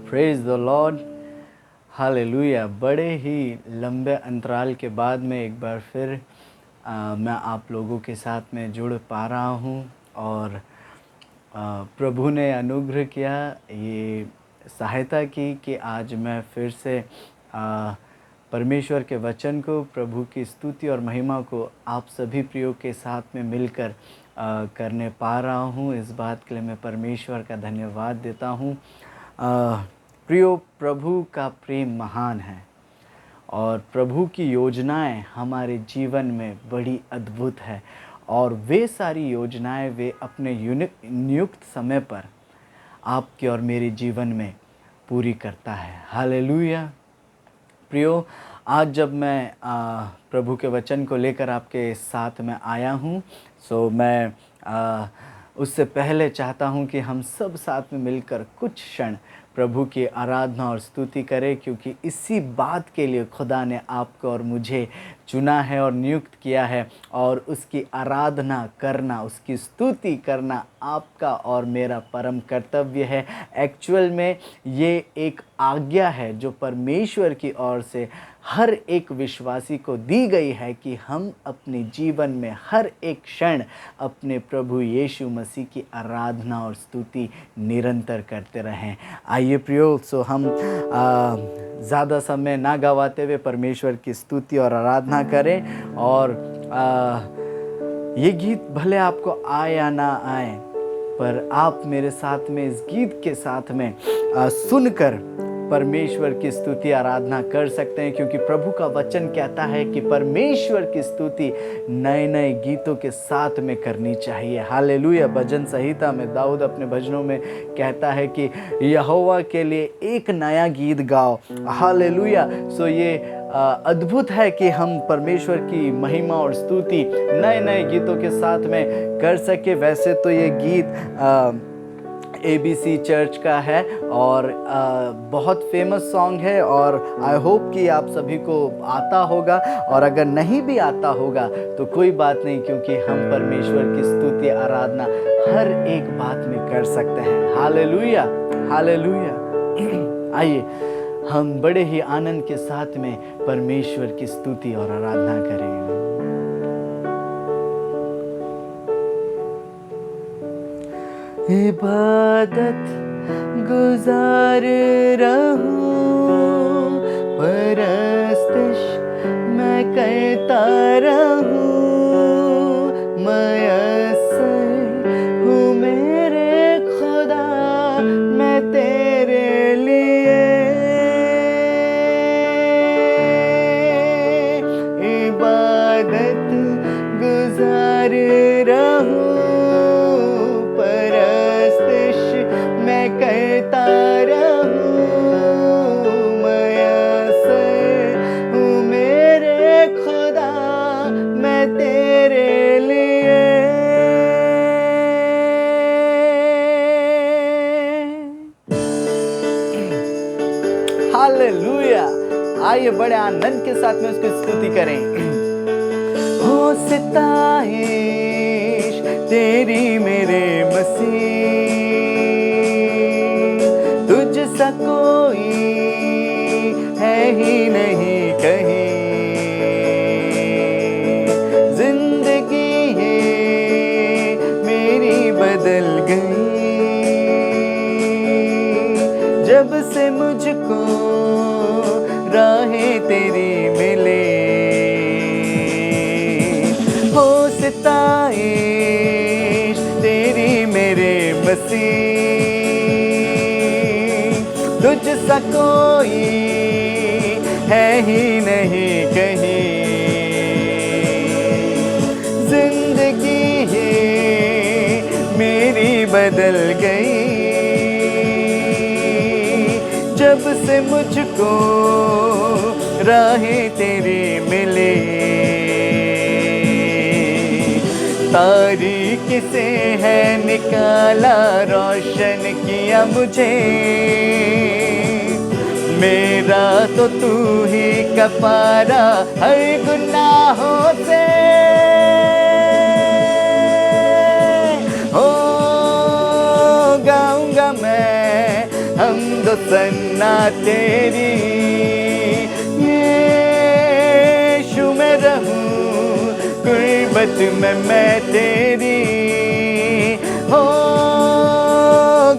Praise the Lord, hallelujah. बड़े ही लंबे अंतराल के बाद में एक बार फिर मैं आप लोगों के साथ में जुड़ पा रहा हूँ और प्रभु ने अनुग्रह किया, ये सहायता की कि आज मैं फिर से परमेश्वर के वचन को, प्रभु की स्तुति और महिमा को आप सभी प्रियो के साथ में मिलकर करने पा रहा हूँ। इस बात के लिए मैं परमेश्वर का धन्यवाद देता हूँ। प्रियो, प्रभु का प्रेम महान है और प्रभु की योजनाएं हमारे जीवन में बड़ी अद्भुत है और वे सारी योजनाएं वे अपने नियुक्त समय पर आपके और मेरे जीवन में पूरी करता है। हालेलुया। प्रियो, आज जब मैं प्रभु के वचन को लेकर आपके साथ में आया हूँ, सो मैं उससे पहले चाहता हूँ कि हम सब साथ में मिलकर कुछ क्षण प्रभु की आराधना और स्तुति करें, क्योंकि इसी बात के लिए खुदा ने आपको और मुझे चुना है और नियुक्त किया है और उसकी आराधना करना, उसकी स्तुति करना आपका और मेरा परम कर्तव्य है। एक्चुअल में ये एक आज्ञा है जो परमेश्वर की ओर से हर एक विश्वासी को दी गई है कि हम अपने जीवन में हर एक क्षण अपने प्रभु यीशु मसीह की आराधना और स्तुति निरंतर करते रहें। आइए प्रियो, सो हम ज़्यादा समय ना गवाते हुए परमेश्वर की स्तुति और आराधना करें। और ये गीत भले आपको आए या ना आए, पर आप मेरे साथ में इस गीत के साथ में सुनकर परमेश्वर की स्तुति आराधना कर सकते हैं, क्योंकि प्रभु का वचन कहता है कि परमेश्वर की स्तुति नए नए गीतों के साथ में करनी चाहिए। हालेलुया। भजन संहिता में दाऊद अपने भजनों में कहता है कि यहोवा के लिए एक नया गीत गाओ। हालेलुया। सो ये अद्भुत है कि हम परमेश्वर की महिमा और स्तुति नए नए गीतों के साथ में कर सके। वैसे तो ये गीत ABC चर्च का है और बहुत फेमस सॉन्ग है और आई होप कि आप सभी को आता होगा, और अगर नहीं भी आता होगा तो कोई बात नहीं, क्योंकि हम परमेश्वर की स्तुति आराधना हर एक बात में कर सकते हैं। Hallelujah, hallelujah. आइए हम बड़े ही आनंद के साथ में परमेश्वर की स्तुति और आराधना करें। इबादत गुजार रहूं, परस्तिश मैं करता रहूं, मयस्सर हूँ मेरे खुदा मैं तेरे लिए। इबादत गुजार रहूं, करता रहूं, मयस्सर हूँ मेरे खुदा मैं तेरे लिए। हालेलुया। आइए बड़े आनंद के साथ में उसकी स्तुति करें। हो सिताइश तेरी मेरे मसीह, तुझसा कोई है ही नहीं कहीं। जिंदगी है मेरी बदल गई जब से मुझको राहें तेरी मिले। हो सिताइश तेरी मेरे मसीह, तुझसा कोई है ही नहीं कहीं। जिंदगी है मेरी बदल गई जब से मुझको राहें तेरी मिले। तारीकी से है निकाला, रोशन किया मुझे, मेरा तो तू ही कफारा हर गुनाहों से। हो गाऊंगा मैं, हम सन्ना तेरी, यीशु मैं रहूं गुर्बत में मैं तेरी, हो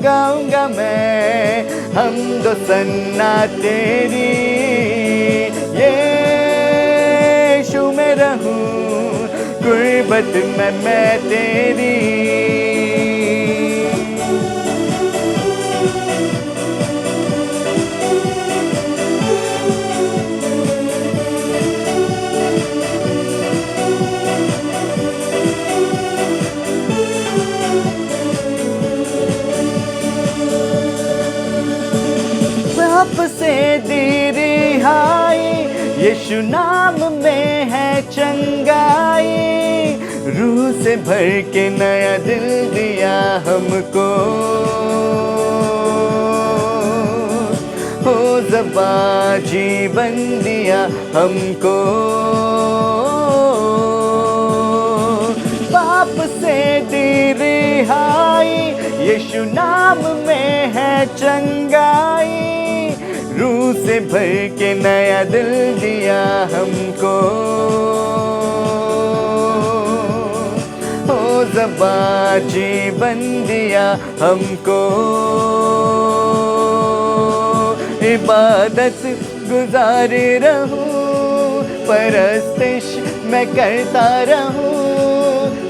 गाऊंगा मैं हमद सन्ना तेरी, यीशु मैं रहूं गुर्बत में मैं तेरी। पाप से दी रिहाई, यीशु नाम में है चंगाई, रूह से भर के नया दिल दिया हमको, हो ज़बा जीवन दिया हमको, पाप से दी रिहाई, यीशु नाम में है चंगाई, रूह से भर के नया दिल दिया हमको, हो ज़बा जीवन दिया हमको, इबादत गुजारे रहूं, परस्तिश मैं करता रहूं,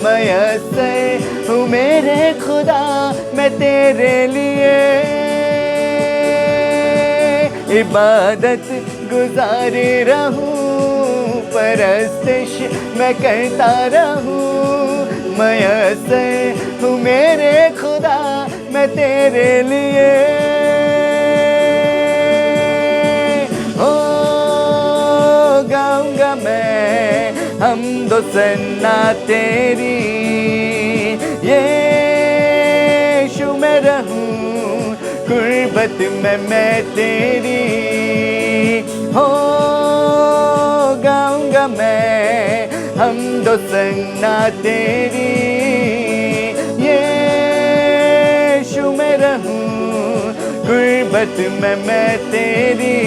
मयस्सर हूँ मेरे खुदा मैं तेरे लिए, इबादत गुजारे रहूं, परस्तिश मैं करता रहूं, मयस्सर हूँ मेरे खुदा मैं तेरे लिए, हो गाऊंगा मैं हमद सन्ना तेरी, यीशु मैं रहूं गुर्बत में मैं तेरी, हो गाऊंगा मैं हमद सन्ना तेरी, यीशु मैं रहूं गुर्बत में मैं तेरी।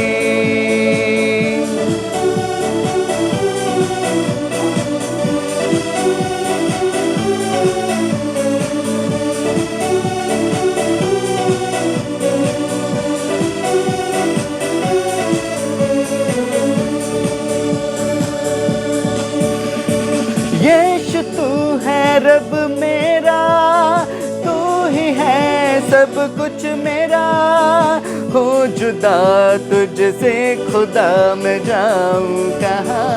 यीशु तू है रब मेरा, तू ही है सब कुछ मेरा, हो जुदा तुझसे खुदा मैं जाऊं कहाँ,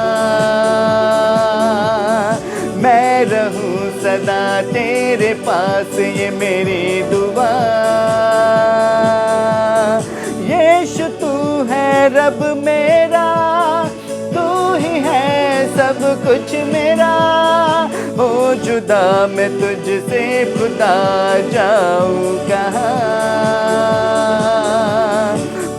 मैं रहूं सदा तेरे पास ये मेरी दुआ, यीशु तू है रब मेरा, तू ही है सब कुछ मेरा, हो जुदा मैं तुझसे खुदा जाऊं कहाँ,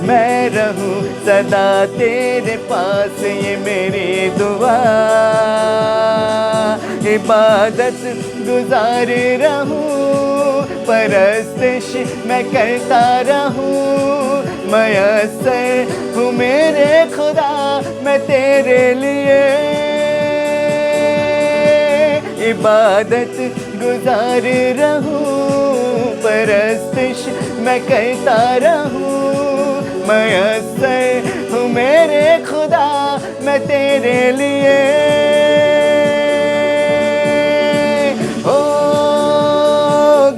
मैं रहूं सदा तेरे पास ये मेरी दुआ, इबादत गुजारे रहूं, परस्तिश मैं करता रहूं, मयस्सर हूँ मेरे खुदा मैं तेरे लिए, इबादत गुजारे रहूं, परस्तिश मैं करता रहूं, मयस्सर हूँ मेरे खुदा मैं तेरे लिए, हो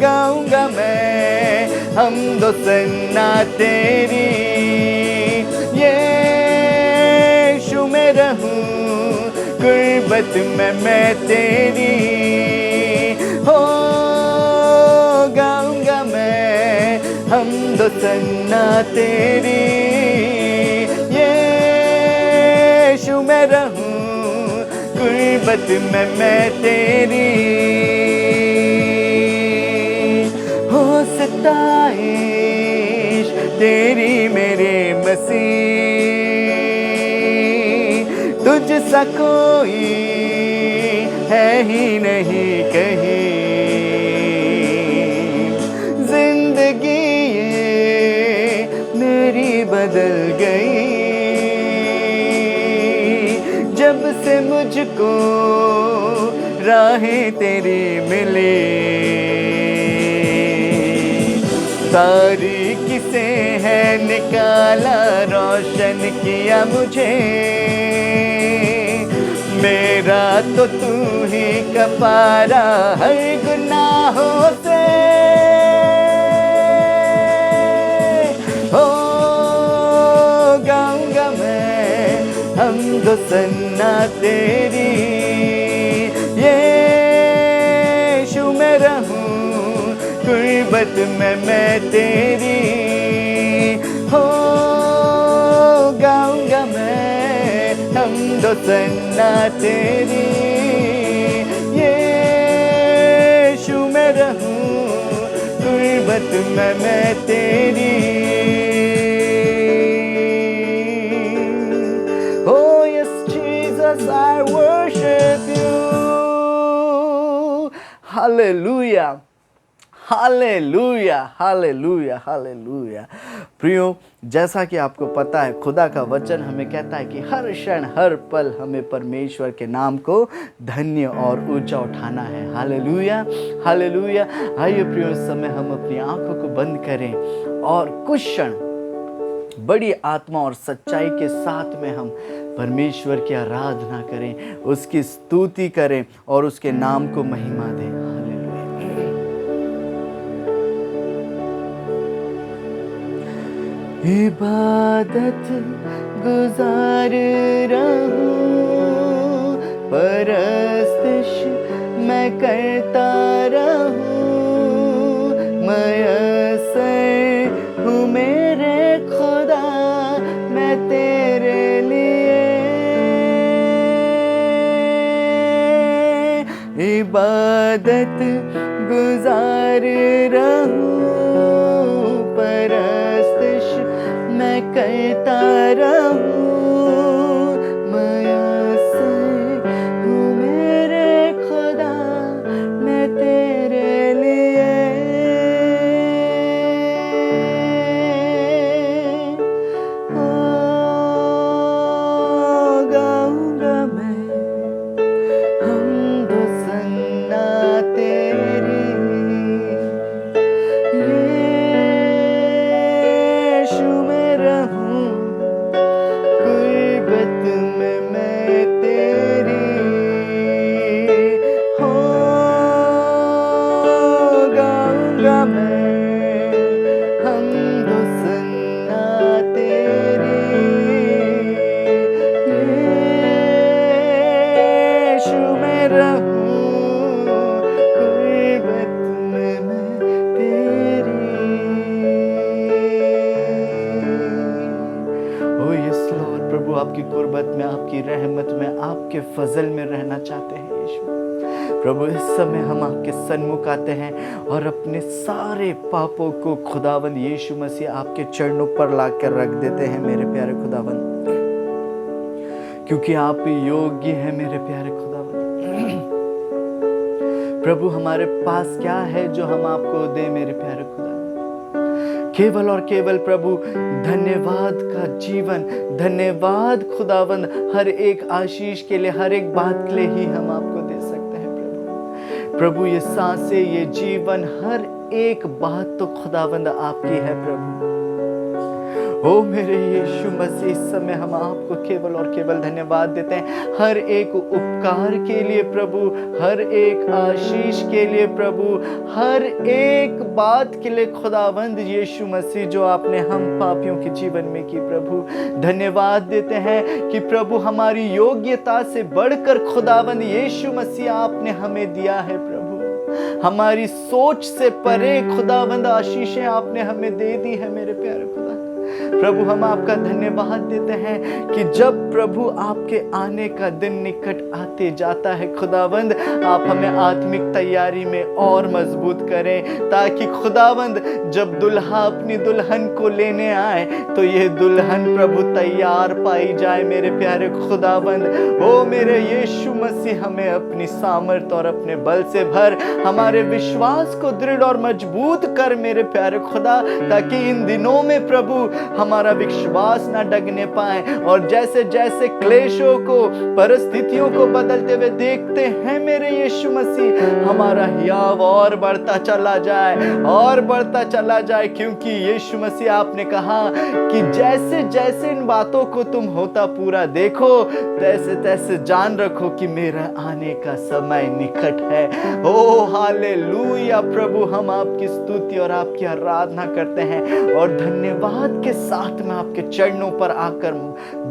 गाऊंगा मैं हमद सन्ना तेरी, यीशु मैं रहूं गुर्बत में मैं तेरी, हो गाऊंगा मैं हमद सन्ना तेरी, यीशु मैं रहूं गुर्बत में मैं तेरी, हो सताइश तेरी मेरे मसीह, तुझ सा कोई है ही नहीं कहीं, जिंदगी ये से मुझको राहें तेरी मिली, तारीकी से है निकाला, रोशन किया मुझे। मेरा तो तू ही कफारा हर गुनाहों से, हो गाऊंगा मैं हमदो सन्ना तेरी, यीशु मैं रहूं गुर्बत में मैं तेरी, हो गाऊंगा मैं हमदो सन्ना तेरी, यीशु मैं रहूं गुर्बत में मैं तेरी। Oh yes Jesus, I worship you. Hallelujah. Hallelujah hallelujah hallelujah. प्रियो, जैसा कि आपको पता है खुदा का वचन हमें कहता है कि हर क्षण हर पल हमें परमेश्वर के नाम को धन्य और ऊंचा उठाना है। Hallelujah hallelujah. आइए प्रियो, इस समय हम अपनी आंखों को बंद करें और कुछ क्षण बड़ी आत्मा और सच्चाई के साथ में हम परमेश्वर की आराधना करें, उसकी स्तुति करें और उसके नाम को महिमा दें। इबादत गुजार रहूं, परस्तिश मैं करता रहूं, मयस्सर हूँ मेरे खुदा मैं तेरे लिए। इबादत गुजार रहूं, परस्तिश मैं करता रहूं, मयस्सर हूँ मेरे खुदा मैं तेरे लिए। ओ गाऊंगा मैं हमदो सन्ना तेरी, आपकी कुर्बत में, आपकी रहमत में, आपके फजल में रहना चाहते हैं यीशु। प्रभु, इस समय हम आपके सन्मुख आते हैं और अपने सारे पापों को खुदावंद यीशु मसीह आपके चरणों पर लाकर रख देते हैं मेरे प्यारे खुदावंद, क्योंकि आप योग्य हैं मेरे प्यारे खुदावंद। प्रभु, हमारे पास क्या है जो हम आपको दें मेरे प्यारे खुदा? केवल और केवल प्रभु धन्यवाद का जीवन, धन्यवाद खुदावंद, हर एक आशीष के लिए, हर एक बात के लिए ही हम आपको दे सकते हैं प्रभु। प्रभु, ये सांसें, ये जीवन, हर एक बात तो खुदावंद आपकी है प्रभु। ओ मेरे यीशु मसीह, इस समय हम आपको केवल और केवल धन्यवाद देते हैं हर एक उपकार के लिए प्रभु, हर एक आशीष के लिए प्रभु, हर एक बात के लिए खुदावंद यीशु मसीह जो आपने हम पापियों के जीवन में की प्रभु। धन्यवाद देते हैं कि प्रभु हमारी योग्यता से बढ़कर खुदावंद यीशु मसीह आपने हमें दिया है प्रभु। हमारी सोच से परे खुदावंद आशीषें आपने हमें दे दी है मेरे प्यारे खुदा। प्रभु, हम आपका धन्यवाद देते हैं कि जब प्रभु आपके आने का दिन निकट आते जाता है खुदावंद, आप हमें आत्मिक तैयारी में और मजबूत करें, ताकि खुदावंद जब दुल्हा अपनी दुल्हन को लेने आए तो ये दुल्हन प्रभु तैयार पाई जाए मेरे प्यारे खुदावंद। ओ मेरे यीशु मसीह, हमें अपनी सामर्थ और अपने बल से भर, हमारे विश्वास को दृढ़ और मजबूत कर मेरे प्यारे खुदा, ताकि इन दिनों में प्रभु हमारा विश्वास ना डगने पाए। और जैसे जैसे क्लेशों को, परिस्थितियों को बदलते हुए देखते हैं मेरे यीशु मसीह, हमारा हियाव और बढ़ता चला जाए, और बढ़ता चला जाए। क्योंकि यीशु मसीह आपने कहा कि जैसे जैसे इन बातों को तुम होता पूरा देखो, तैसे तैसे जान रखो कि मेरा आने का समय निकट है। ओ हालेलुया प्रभु, हम आपकी स्तुति और आपकी आराधना करते हैं और धन्यवाद के साथ में आपके चरणों पर आकर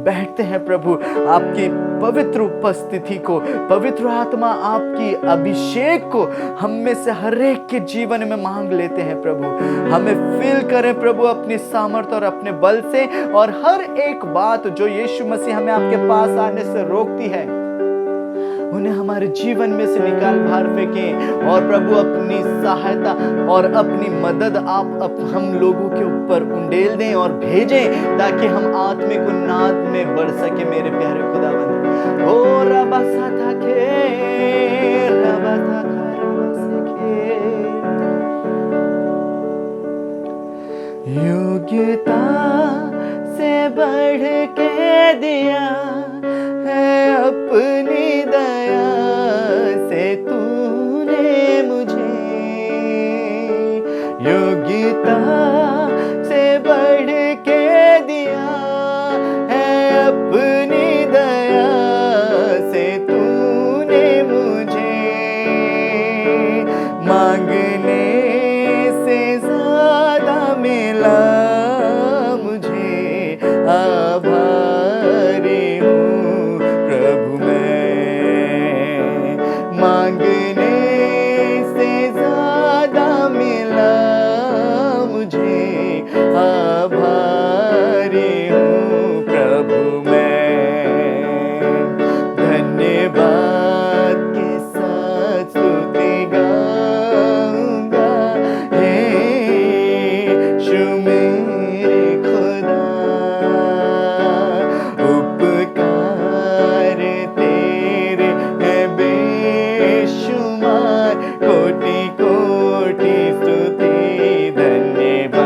बैठते हैं प्रभु। आपकी पवित्र उपस्थिति को, पवित्र आत्मा आपकी अभिषेक को हम में से हर एक के जीवन में मांग लेते हैं प्रभु। हमें फील करें प्रभु अपनी सामर्थ्य और अपने बल से, और हर एक बात जो यीशु मसीह हमें आपके पास आने से रोकती है उन्हें हमारे जीवन में से निकाल बाहर फेंकें। और प्रभु अपनी सहायता और अपनी मदद आप हम लोगों के ऊपर उंडेल दें और भेजें, ताकि हम आत्मिक उन्नाद में बढ़ सके मेरे प्यारे खुदावंद। ओ रबा सा था के रबा था योग्यता से बढ़ के दिया है अपनी दया से तूने मुझे, योग्यता से बढ़ के दिया है अपनी दया से तूने मुझे, मांगने से ज्यादा मिला मुझे, आभारी हूँ प्रभु मैं, मांगने से ज्यादा मिला मुझे, आभारी हूँ प्रभु मैं। धन्यवाद के साथ स्तुति गाऊंगा, हे यीशु मेरे खुदा, उपकार तेरे हैं बेशुमार, कोटि कोटि स्तुति धन्यवाद,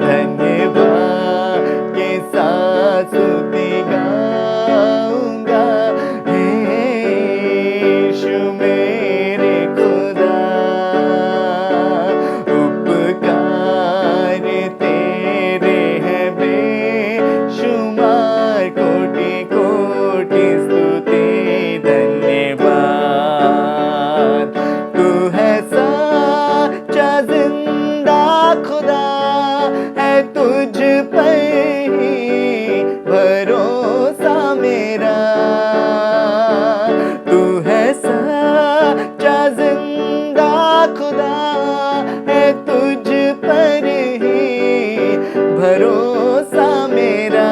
धन्यवाद के साथ स्तुति गाऊंगा, हे यीशु मेरे खुदा, उपकार तेरे हैं बेशुमार, कोटि कोटि स्तुति धन्यवाद। तू है सच्चा जिंदा खुदा, है तुझ पर ही भरोसा मेरा, तू है सच्चा जिंदा खुदा, है तुझ पर ही भरोसा मेरा,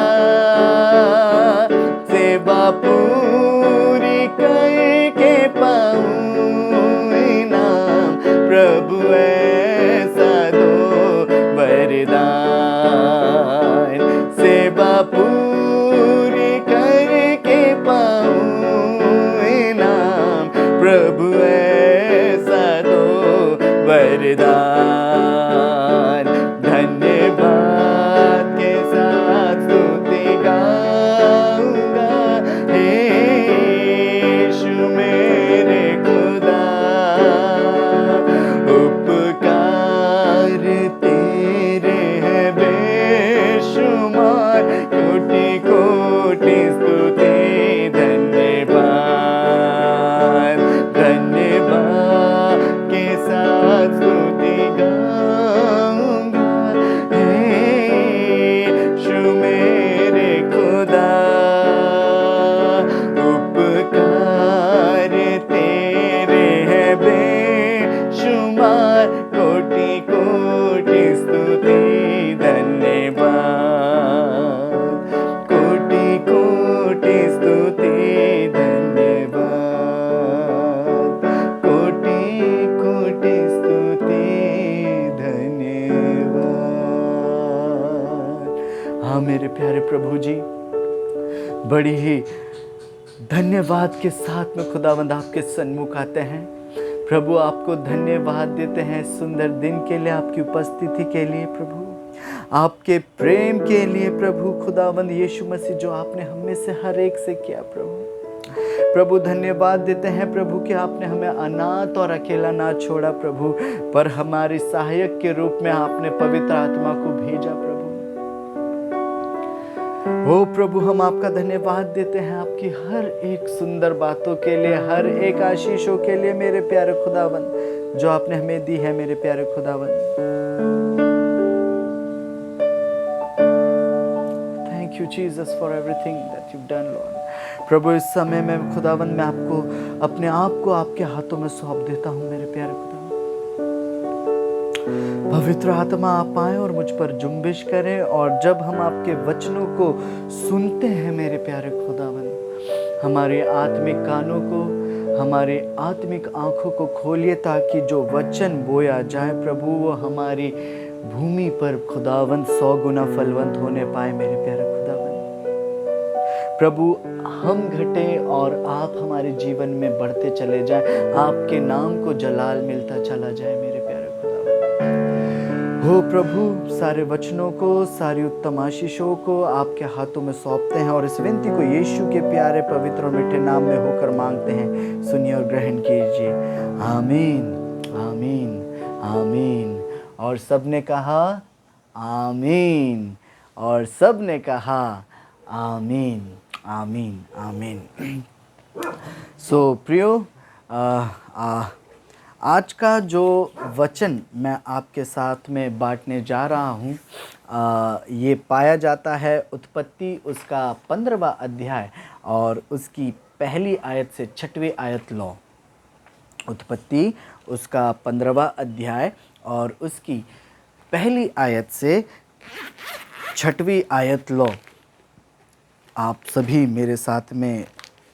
सेवा पूरी करके पाऊं इनाम, प्रभु ऐसा दो वरदान, सेवा पूरी करके पाऊं इनाम, प्रभु ऐसा दो वरदान। धन्यवाद के साथ स्तुति गाऊंगा, हे यीशु मेरे खुदा, उपकार तेरे हैं बेशुमार, कोटि कोटि स्तुति धन्यवाद, धन्यवाद के साथ स्तुति गाऊंगा, हे यीशु मेरे खुदा, उपकार तेरे हैं बेशुमार, कोटि कोटि स्तुति धन्यवाद, कोटि कोटि स्तुति धन्यवाद, कोटि कोटि स्तुति धन्यवाद। हाँ मेरे प्यारे प्रभु जी, बड़ी ही धन्यवाद के साथ में खुदावंद आपके सन्मुख आते हैं प्रभु। आपको धन्यवाद देते हैं सुंदर दिन के लिए, आपकी उपस्थिति के लिए प्रभु। आपके प्रेम के लिए प्रभु खुदावंद यीशु मसीह जो आपने हम में से हर एक से किया प्रभु धन्यवाद देते हैं प्रभु कि आपने हमें अनाथ और अकेला ना छोड़ा प्रभु, पर हमारे सहायक के रूप में आपने पवित्र आत्मा को भेजा प्रभु। ओ प्रभु हम आपका धन्यवाद देते हैं आपकी हर एक सुंदर बातों के लिए, हर एक आशीषों के लिए मेरे प्यारे खुदावन जो आपने हमें दी है मेरे प्यारे खुदावन। Thank you Jesus for everything that you done lord. प्रभु इस समय में खुदावन मैं आपको अपने आप को आपके हाथों में सौंप देता हूँ मेरे प्यारे खुदावन। पवित्र आत्मा आप आए और मुझ पर जुम्बिश करें, और जब हम आपके वचनों को सुनते हैं मेरे प्यारे खुदावन, हमारे आत्मिक कानों को, हमारे आत्मिक आंखों को खोलिए ताकि जो वचन बोया जाए प्रभु वो हमारी भूमि पर खुदावन 100 गुना फलवंत होने पाए मेरे प्यारे खुदावन। प्रभु हम घटे और आप हमारे जीवन में बढ़ते चले जाएं, आपके नाम को जलाल मिलता चला जाए मेरे प्यारे खुदावन। हो प्रभु सारे वचनों को, सारी उत्तम आशीषों को आपके हाथों में सौंपते हैं और इस विनती को यीशु के प्यारे पवित्र और मीठे नाम में होकर मांगते हैं, सुनिए और ग्रहण कीजिए। आमीन आमीन आमीन। और सब ने कहा आमीन, और सब ने कहा आमीन आमीन आमीन। सो प्रियो, आज का जो वचन मैं आपके साथ में बांटने जा रहा हूँ ये पाया जाता है उत्पत्ति उसका 15वां अध्याय और उसकी पहली आयत से 6वीं आयत लो। उत्पत्ति उसका 15वां अध्याय और उसकी पहली आयत से 6वीं आयत लो। आप सभी मेरे साथ में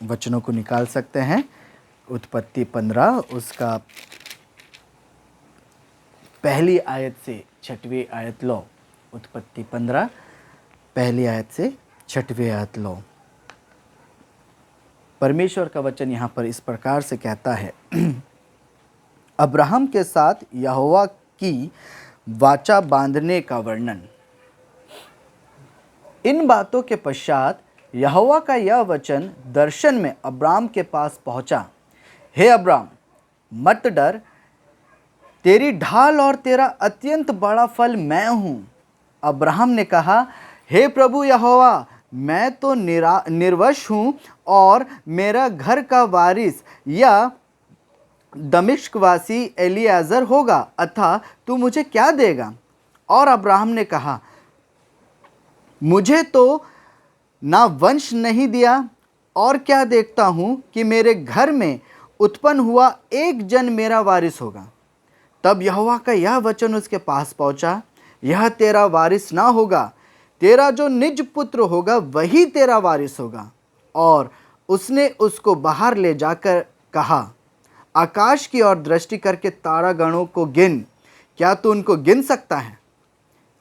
वचनों को निकाल सकते हैं। उत्पत्ति 15 उसका पहली आयत से 6वीं आयत लो। उत्पत्ति 15 पहली आयत से 6वीं आयत लो। परमेश्वर का वचन यहाँ पर इस प्रकार से कहता है, अब्राहम के साथ यहोवा की वाचा बांधने का वर्णन। इन बातों के पश्चात यहोवा का यह वचन दर्शन में अब्राम के पास पहुंचा, हे अब्राम मत डर, तेरी ढाल और तेरा अत्यंत बड़ा फल मैं हूँ। अब्राहम ने कहा, हे प्रभु यहोवा, मैं तो निर्वंश हूँ और मेरा घर का वारिस या दमिश्कवासी एलियाजर होगा, अतः तू मुझे क्या देगा? और अब्राहम ने कहा, मुझे तो ना वंश नहीं दिया, और क्या देखता हूँ कि मेरे घर में उत्पन्न हुआ एक जन मेरा वारिस होगा। तब यहोवा का यह वचन उसके पास पहुँचा, यह तेरा वारिस ना होगा, तेरा जो निज पुत्र होगा वही तेरा वारिस होगा। और उसने उसको बाहर ले जाकर कहा, आकाश की ओर दृष्टि करके तारागणों को गिन, क्या तू उनको गिन सकता है?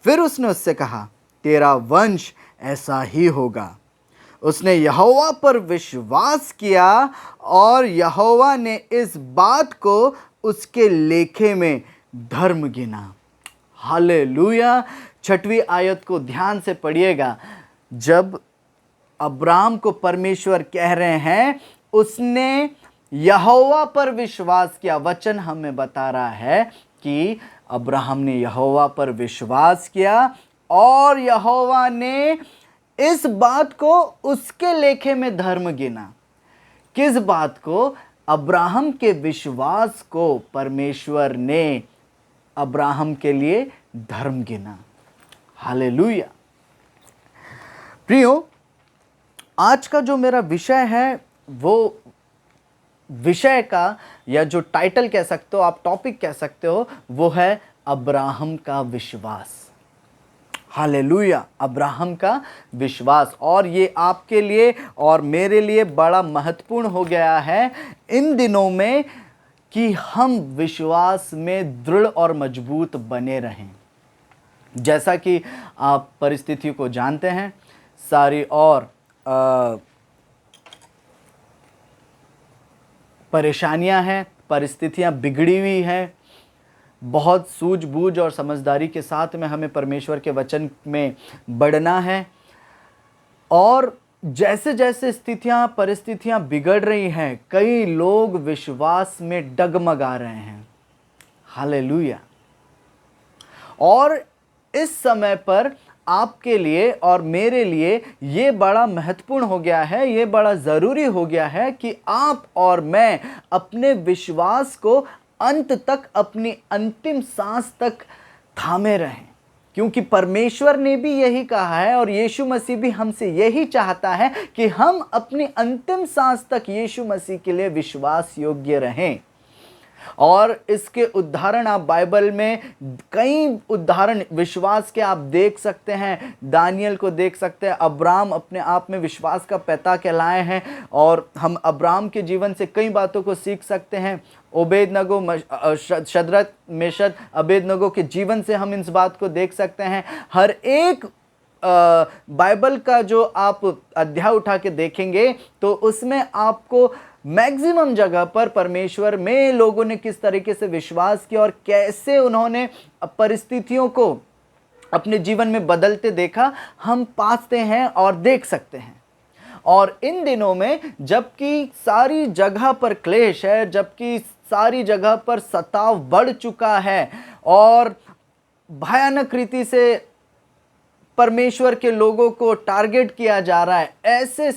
फिर उसने उससे कहा, तेरा वंश ऐसा ही होगा। उसने यहोवा पर विश्वास किया और यहोवा ने इस बात को उसके लेखे में धर्म गिना। हालेलुया। 6वीं आयत को ध्यान से पढ़िएगा। जब अब्राम को परमेश्वर कह रहे हैं उसने यहोवा पर विश्वास किया, वचन हमें बता रहा है कि अब्राहम ने यहोवा पर विश्वास किया और यहोवा ने इस बात को उसके लेखे में धर्म गिना। किस बात को? अब्राहम के विश्वास को परमेश्वर ने अब्राहम के लिए धर्म गिना। हालेलुया। प्रियो, आज का जो मेरा विषय है वो विषय का या जो टाइटल कह सकते हो आप, टॉपिक कह सकते हो, वो है अब्राहम का विश्वास। हालेलुया। अब्राहम का विश्वास। और ये आपके लिए और मेरे लिए बड़ा महत्वपूर्ण हो गया है इन दिनों में कि हम विश्वास में दृढ़ और मजबूत बने रहें। जैसा कि आप परिस्थितियों को जानते हैं, सारी और परेशानियां हैं, परिस्थितियां बिगड़ी हुई हैं, बहुत सूझबूझ और समझदारी के साथ में हमें परमेश्वर के वचन में बढ़ना है। और जैसे जैसे स्थितियाँ परिस्थितियाँ बिगड़ रही हैं, कई लोग विश्वास में डगमगा रहे हैं। हालेलुया। और इस समय पर आपके लिए और मेरे लिए ये बड़ा महत्वपूर्ण हो गया है, ये बड़ा ज़रूरी हो गया है कि आप और मैं अपने विश्वास को अंत तक, अपनी अंतिम सांस तक थामे रहें, क्योंकि परमेश्वर ने भी यही कहा है और यीशु मसीह भी हमसे यही चाहता है कि हम अपनी अंतिम सांस तक यीशु मसीह के लिए विश्वास योग्य रहें। और इसके उदाहरण आप बाइबल में कई उदाहरण विश्वास के आप देख सकते हैं। दानियल को देख सकते हैं। अब्राम अपने आप में विश्वास का पिता कहलाए हैं और हम अब्राम के जीवन से कई बातों को सीख सकते हैं। ओबेदनगो, शद्रक, मेशक, अबेदनगो के जीवन से हम इस बात को देख सकते हैं। हर एक बाइबल का जो आप अध्याय उठा के देखेंगे तो उसमें आपको मैक्सिमम जगह पर परमेश्वर में लोगों ने किस तरीके से विश्वास किया और कैसे उन्होंने परिस्थितियों को अपने जीवन में बदलते देखा, हम पाते हैं और देख सकते हैं। और इन दिनों में जबकि सारी जगह पर क्लेश है, जबकि सारी जगह पर सताव बढ़ चुका है और भयानक रीति से परमेश्वर के लोगों को टारगेट किया जा रहा है, ऐसे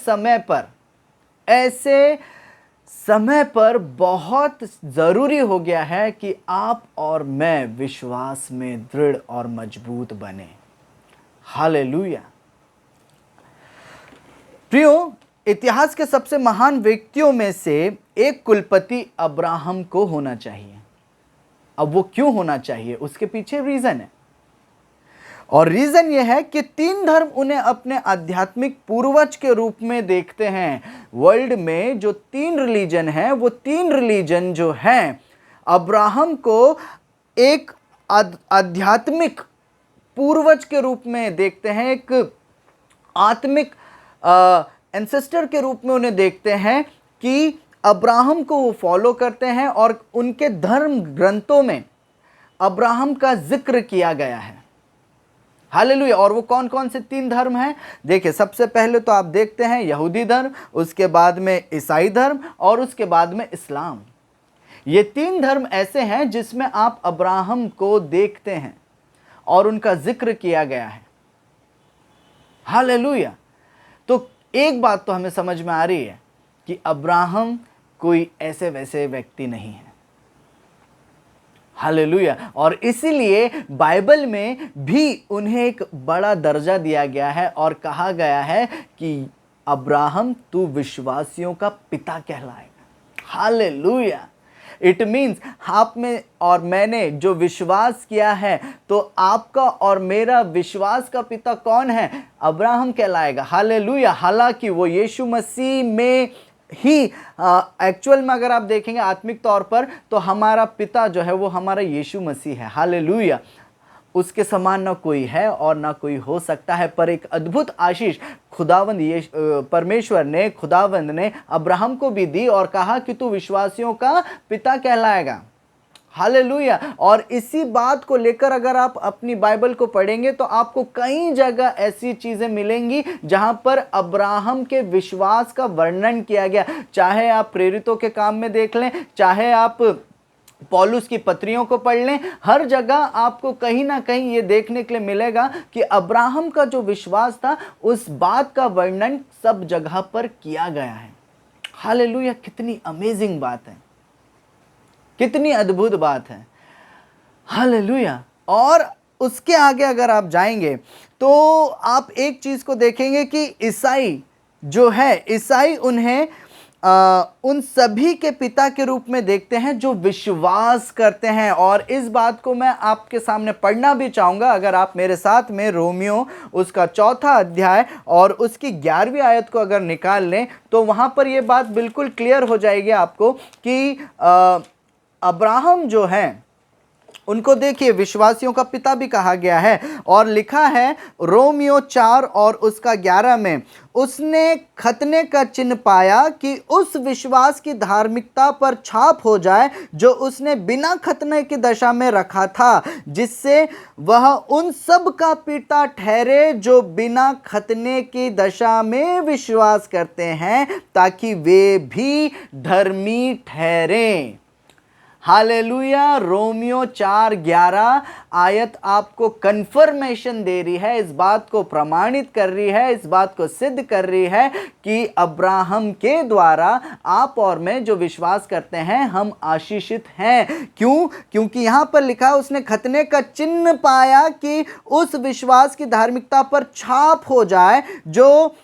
समय पर बहुत ज़रूरी हो गया है कि आप और मैं विश्वास में दृढ़ और मजबूत बने। हालेलुया। प्रियो, इतिहास के सबसे महान व्यक्तियों में से एक कुलपति अब्राहम को होना चाहिए। अब वो क्यों होना चाहिए, उसके पीछे रीज़न है। और रीज़न ये है कि 3 धर्म उन्हें अपने आध्यात्मिक पूर्वज के रूप में देखते हैं। वर्ल्ड में जो 3 रिलीजन हैं, वो 3 रिलीजन जो हैं, अब्राहम को एक आध्यात्मिक पूर्वज के रूप में देखते हैं, एक आत्मिक एंसेस्टर के रूप में उन्हें देखते हैं कि अब्राहम को वो फॉलो करते हैं और उनके धर्म ग्रंथों में अब्राहम का जिक्र किया गया है। हालेलुया। और वो कौन कौन से 3 धर्म हैं? देखिए, सबसे पहले तो आप देखते हैं यहूदी धर्म, उसके बाद में ईसाई धर्म और उसके बाद में इस्लाम। ये 3 धर्म ऐसे हैं जिसमें आप अब्राहम को देखते हैं और उनका जिक्र किया गया है। हालेलुया। तो एक बात तो हमें समझ में आ रही है कि अब्राहम कोई ऐसे वैसे व्यक्ति नहीं है। हालेलुया। और इसीलिए बाइबल में भी उन्हें एक बड़ा दर्जा दिया गया है और कहा गया है कि अब्राहम तू विश्वासियों का पिता कहलाएगा। हालेलुया। इट मीन्स आप में और मैंने जो विश्वास किया है, तो आपका और मेरा विश्वास का पिता कौन है? अब्राहम कहलाएगा। हालेलुया। हालांकि वो यीशु मसीह में ही एक्चुअल में अगर आप देखेंगे आत्मिक तौर पर, तो हमारा पिता जो है वो हमारा यीशु मसीह है। हालेलुया। उसके समान ना कोई है और ना कोई हो सकता है। पर एक अद्भुत आशीष खुदावंद ने अब्राहम को भी दी और कहा कि तू विश्वासियों का पिता कहलाएगा। हालेलुया। और इसी बात को लेकर अगर आप अपनी बाइबल को पढ़ेंगे तो आपको कई जगह ऐसी चीज़ें मिलेंगी जहां पर अब्राहम के विश्वास का वर्णन किया गया। चाहे आप प्रेरितों के काम में देख लें, चाहे आप पौलुस की पत्रियों को पढ़ लें, हर जगह आपको कहीं ना कहीं ये देखने के लिए मिलेगा कि अब्राहम का जो विश्वास था, उस बात का वर्णन सब जगह पर किया गया है। हालेलुया। कितनी अमेजिंग बात है, कितनी अद्भुत बात है। हालेलुया। और उसके आगे अगर आप जाएंगे तो आप एक चीज़ को देखेंगे कि ईसाई जो है, ईसाई उन्हें उन सभी के पिता के रूप में देखते हैं जो विश्वास करते हैं। और इस बात को मैं आपके सामने पढ़ना भी चाहूँगा। अगर आप मेरे साथ में रोमियो उसका 4था अध्याय और उसकी 11वीं आयत को अगर निकाल लें तो वहाँ पर ये बात बिल्कुल क्लियर हो जाएगी आपको कि अब्राहम जो हैं उनको देखिए विश्वासियों का पिता भी कहा गया है। और लिखा है रोमियो 4 और उसका 11 में, उसने खतने का चिन्ह पाया कि उस विश्वास की धार्मिकता पर छाप हो जाए जो उसने बिना खतने की दशा में रखा था, जिससे वह उन सब का पिता ठहरे जो बिना खतने की दशा में विश्वास करते हैं, ताकि वे भी धर्मी ठहरें। हालेलुया। रोमियो 4:11 आयत आपको कंफर्मेशन दे रही है, इस बात को प्रमाणित कर रही है, इस बात को सिद्ध कर रही है कि अब्राहम के द्वारा आप और मैं जो विश्वास करते हैं हम आशीषित हैं। क्यों? क्योंकि यहां पर लिखा है उसने खतने का चिन्ह पाया कि उस विश्वास की धार्मिकता पर छाप हो जाए जो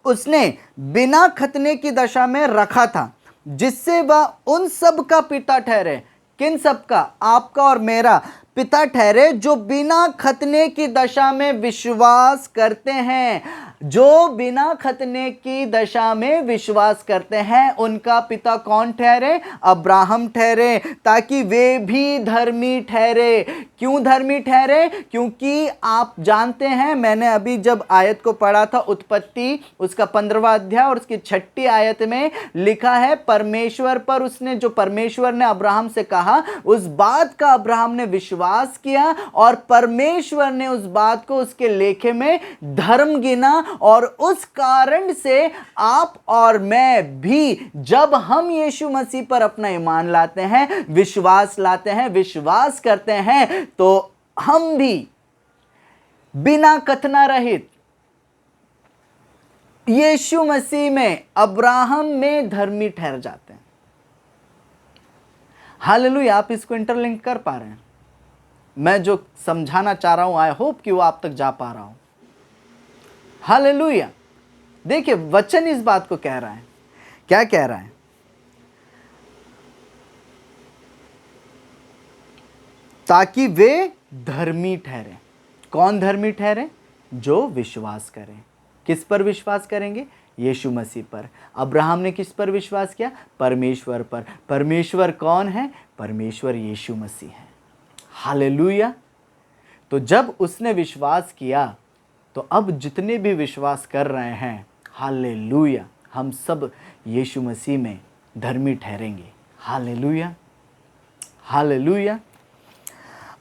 उसने बिना खतने की दशा में रखा था, जिससे वह उन सब का पिता ठहरे। किन सब का? आपका और मेरा पिता ठहरे जो बिना खतने की दशा में विश्वास करते हैं। जो बिना खतने की दशा में विश्वास करते हैं उनका पिता कौन ठहरे? अब्राहम ठहरे, ताकि वे भी धर्मी ठहरे। क्यों धर्मी ठहरे? क्योंकि आप जानते हैं, मैंने अभी जब आयत को पढ़ा था उत्पत्ति उसका 15वां अध्याय और उसकी 6ठी आयत में लिखा है परमेश्वर पर उसने, जो परमेश्वर ने अब्राहम से कहा उस बात का अब्राहम ने विश्वास किया और परमेश्वर ने उस बात को उसके लेखे में धर्म गिना। और उस कारण से आप और मैं भी जब हम यीशु मसीह पर अपना ईमान लाते हैं, विश्वास लाते हैं, विश्वास करते हैं, तो हम भी बिना कथना रहित यीशु मसीह में, अब्राहम में धर्मी ठहर जाते हैं। हालेलुया। आप इसको इंटरलिंक कर पा रहे हैं? मैं जो समझाना चाह रहा हूं, आई होप कि वो आप तक जा पा रहा हूं। हालेलुया। देखिए वचन इस बात को कह रहा है। क्या कह रहा है? ताकि वे धर्मी ठहरे। कौन धर्मी ठहरे? जो विश्वास करें। किस पर विश्वास करेंगे? यीशु मसीह पर। अब्राहम ने किस पर विश्वास किया? परमेश्वर पर। परमेश्वर कौन है? परमेश्वर यीशु मसीह है। हालेलुया। तो जब उसने विश्वास किया तो अब जितने भी विश्वास कर रहे हैं, हालेलुया, हम सब यीशु मसीह में धर्मी ठहरेंगे। Hallelujah, hallelujah.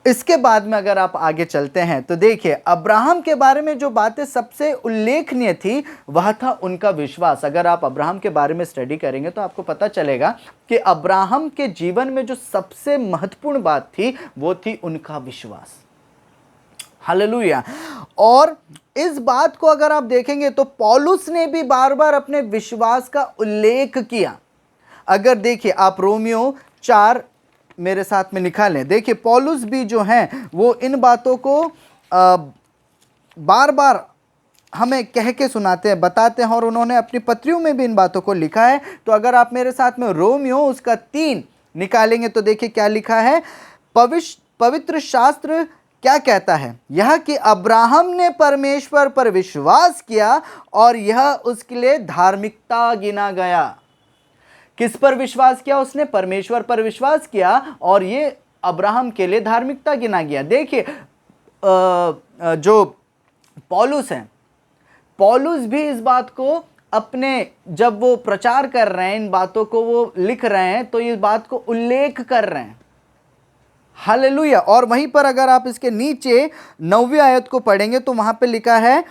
इसके बाद में अगर आप आगे चलते हैं तो देखिए अब्राहम के बारे में जो बातें सबसे उल्लेखनीय थी वह था उनका विश्वास। अगर आप अब्राहम के बारे में स्टडी करेंगे तो आपको पता चलेगा कि अब्राहम के जीवन में जो सबसे महत्वपूर्ण बात थी वो थी उनका विश्वास। हालेलुया। और इस बात को अगर आप देखेंगे तो पौलुस ने भी बार बार अपने विश्वास का उल्लेख किया। अगर देखिए आप रोमियो 4 मेरे साथ में निकालें, देखिए पौलुस भी जो हैं वो इन बातों को बार बार हमें कह के सुनाते हैं, बताते हैं, और उन्होंने अपनी पत्रियों में भी इन बातों को लिखा है। तो अगर आप मेरे साथ में रोमियो उसका 3 निकालेंगे तो देखिए क्या लिखा है। पवित्र शास्त्र क्या कहता है? यह कि अब्राहम ने परमेश्वर पर विश्वास किया और यह उसके लिए धार्मिकता गिना गया। किस पर विश्वास किया उसने? परमेश्वर पर विश्वास किया और ये अब्राहम के लिए धार्मिकता गिना गया। देखिए जो पौलुस हैं, पौलुस भी इस बात को अपने, जब वो प्रचार कर रहे हैं, इन बातों को वो लिख रहे हैं तो इस बात को उल्लेख कर रहे हैं। हालेलुया। और वहीं पर अगर आप इसके नीचे 9वीं आयत को पढ़ेंगे तो वहां पे लिखा है,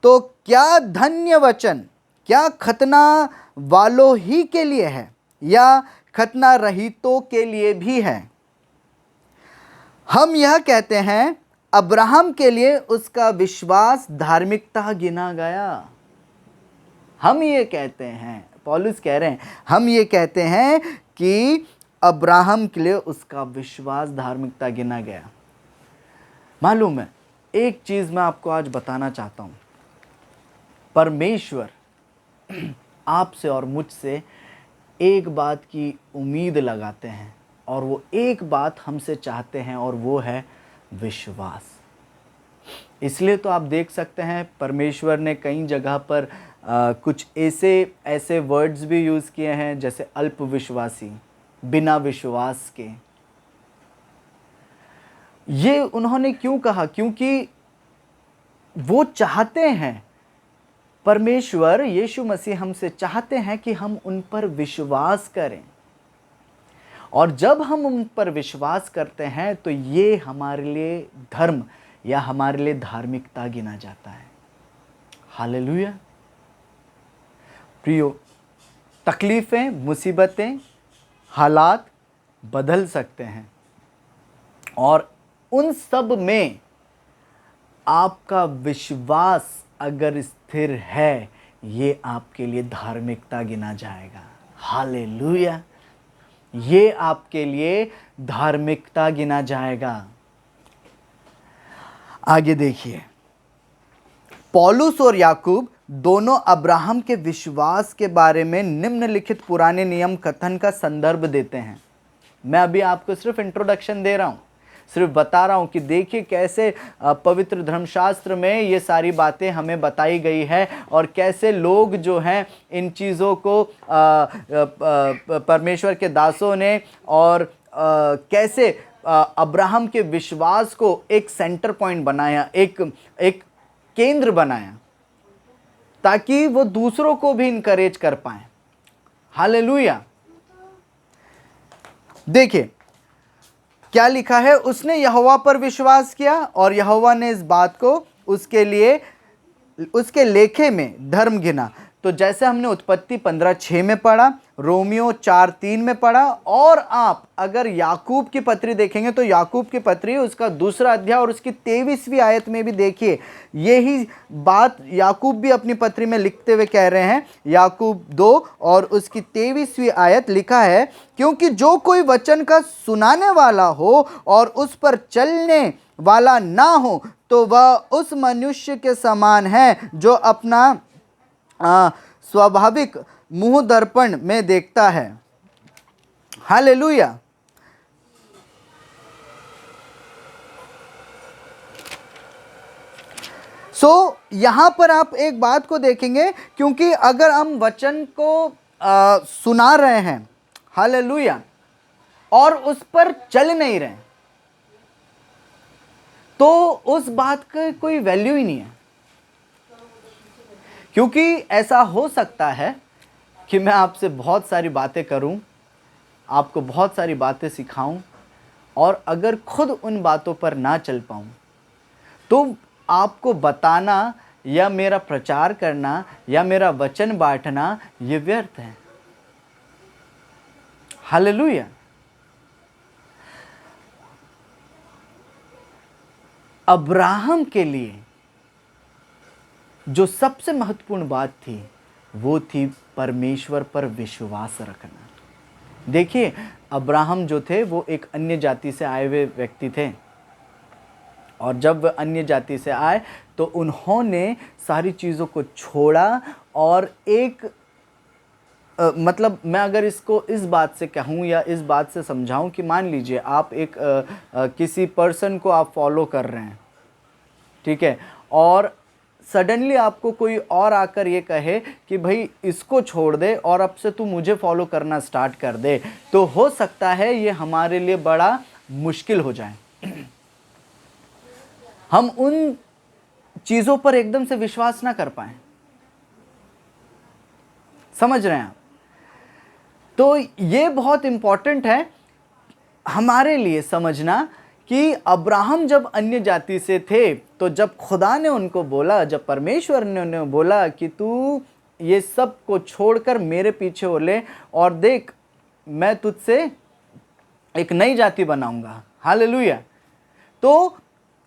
तो क्या धन्य वचन क्या खतना वालों ही के लिए है या खतना रहितों के लिए भी है? हम यह कहते हैं अब्राहम के लिए उसका विश्वास धार्मिकता गिना गया। हम ये कहते हैं, पौलुस कह रहे हैं, हम ये कहते हैं कि अब्राहम के लिए उसका विश्वास धार्मिकता गिना गया। मालूम है, एक चीज मैं आपको आज बताना चाहता हूं। परमेश्वर आपसे और मुझसे एक बात की उम्मीद लगाते हैं और वो एक बात हमसे चाहते हैं और वो है विश्वास। इसलिए तो आप देख सकते हैं परमेश्वर ने कई जगह पर कुछ ऐसे वर्ड्स भी यूज़ किए हैं जैसे अल्प विश्वासी, बिना विश्वास के। ये उन्होंने क्यों कहा? क्योंकि वो चाहते हैं, परमेश्वर यीशु मसीह हमसे चाहते हैं कि हम उन पर विश्वास करें, और जब हम उन पर विश्वास करते हैं तो ये हमारे लिए धर्म या हमारे लिए धार्मिकता गिना जाता है। हालेलुया। प्रियो, तकलीफ़ें, मुसीबतें, हालात बदल सकते हैं, और उन सब में आपका विश्वास अगर स्थिर है, ये आपके लिए धार्मिकता गिना जाएगा। हालेलुया। ये आपके लिए धार्मिकता गिना जाएगा। आगे देखिए, पौलुस और याकूब दोनों अब्राहम के विश्वास के बारे में निम्नलिखित पुराने नियम कथन का संदर्भ देते हैं। मैं अभी आपको सिर्फ इंट्रोडक्शन दे रहा हूं, सिर्फ बता रहा हूं कि देखिए कैसे पवित्र धर्मशास्त्र में ये सारी बातें हमें बताई गई है, और कैसे लोग जो हैं इन चीज़ों को परमेश्वर के दासों ने, और कैसे अब्राहम के विश्वास को एक सेंटर पॉइंट बनाया, एक केंद्र बनाया, ताकि वो दूसरों को भी इनकरेज कर पाए। हालेलुया। देखिए क्या लिखा है, उसने यहोवा पर विश्वास किया और यहोवा ने इस बात को उसके लेखे में धर्म गिना। तो जैसे हमने उत्पत्ति 15:6 में पढ़ा, रोमियो 4:3 में पढ़ा, और आप अगर याकूब की पत्री देखेंगे तो याकूब की पत्री उसका 2 अध्याय और उसकी 23वीं आयत में भी देखिए यही बात याकूब भी अपनी पत्री में लिखते हुए कह रहे हैं। याकूब 2 और उसकी 23वीं आयत लिखा है, क्योंकि जो कोई वचन का सुनाने वाला हो और उस पर चलने वाला ना हो तो वह उस मनुष्य के समान है जो अपना स्वाभाविक मुंह दर्पण में देखता है। हालेलुया। यहां पर आप एक बात को देखेंगे, क्योंकि अगर हम वचन को सुना रहे हैं, हालेलुया, और उस पर चल नहीं रहे, तो उस बात का कोई वैल्यू ही नहीं है। क्योंकि ऐसा हो सकता है कि मैं आपसे बहुत सारी बातें करूं, आपको बहुत सारी बातें सिखाऊं, और अगर खुद उन बातों पर ना चल पाऊं तो आपको बताना या मेरा प्रचार करना या मेरा वचन बांटना ये व्यर्थ है। हालेलुया। अब्राहम के लिए जो सबसे महत्वपूर्ण बात थी वो थी परमेश्वर पर विश्वास रखना। देखिए, अब्राहम जो थे वो एक अन्य जाति से आए हुए व्यक्ति थे, और जब वह अन्य जाति से आए तो उन्होंने सारी चीज़ों को छोड़ा, और मतलब मैं अगर इसको इस बात से कहूँ या इस बात से समझाऊँ कि मान लीजिए आप एक किसी पर्सन को आप फॉलो कर रहे हैं, ठीक है, और सडनली आपको कोई और आकर ये कहे कि भाई इसको छोड़ दे और अब से तू मुझे फॉलो करना स्टार्ट कर दे, तो हो सकता है ये हमारे लिए बड़ा मुश्किल हो जाए। हम उन चीज़ों पर एकदम से विश्वास ना कर पाए। समझ रहे हैं आप? तो ये बहुत इंपॉर्टेंट है हमारे लिए समझना कि अब्राहम जब अन्य जाति से थे, तो जब खुदा ने उनको बोला, जब परमेश्वर ने उन्हें बोला कि तू ये सब को छोड़कर मेरे पीछे हो ले, और देख मैं तुझसे एक नई जाति बनाऊंगा। हालेलुया। तो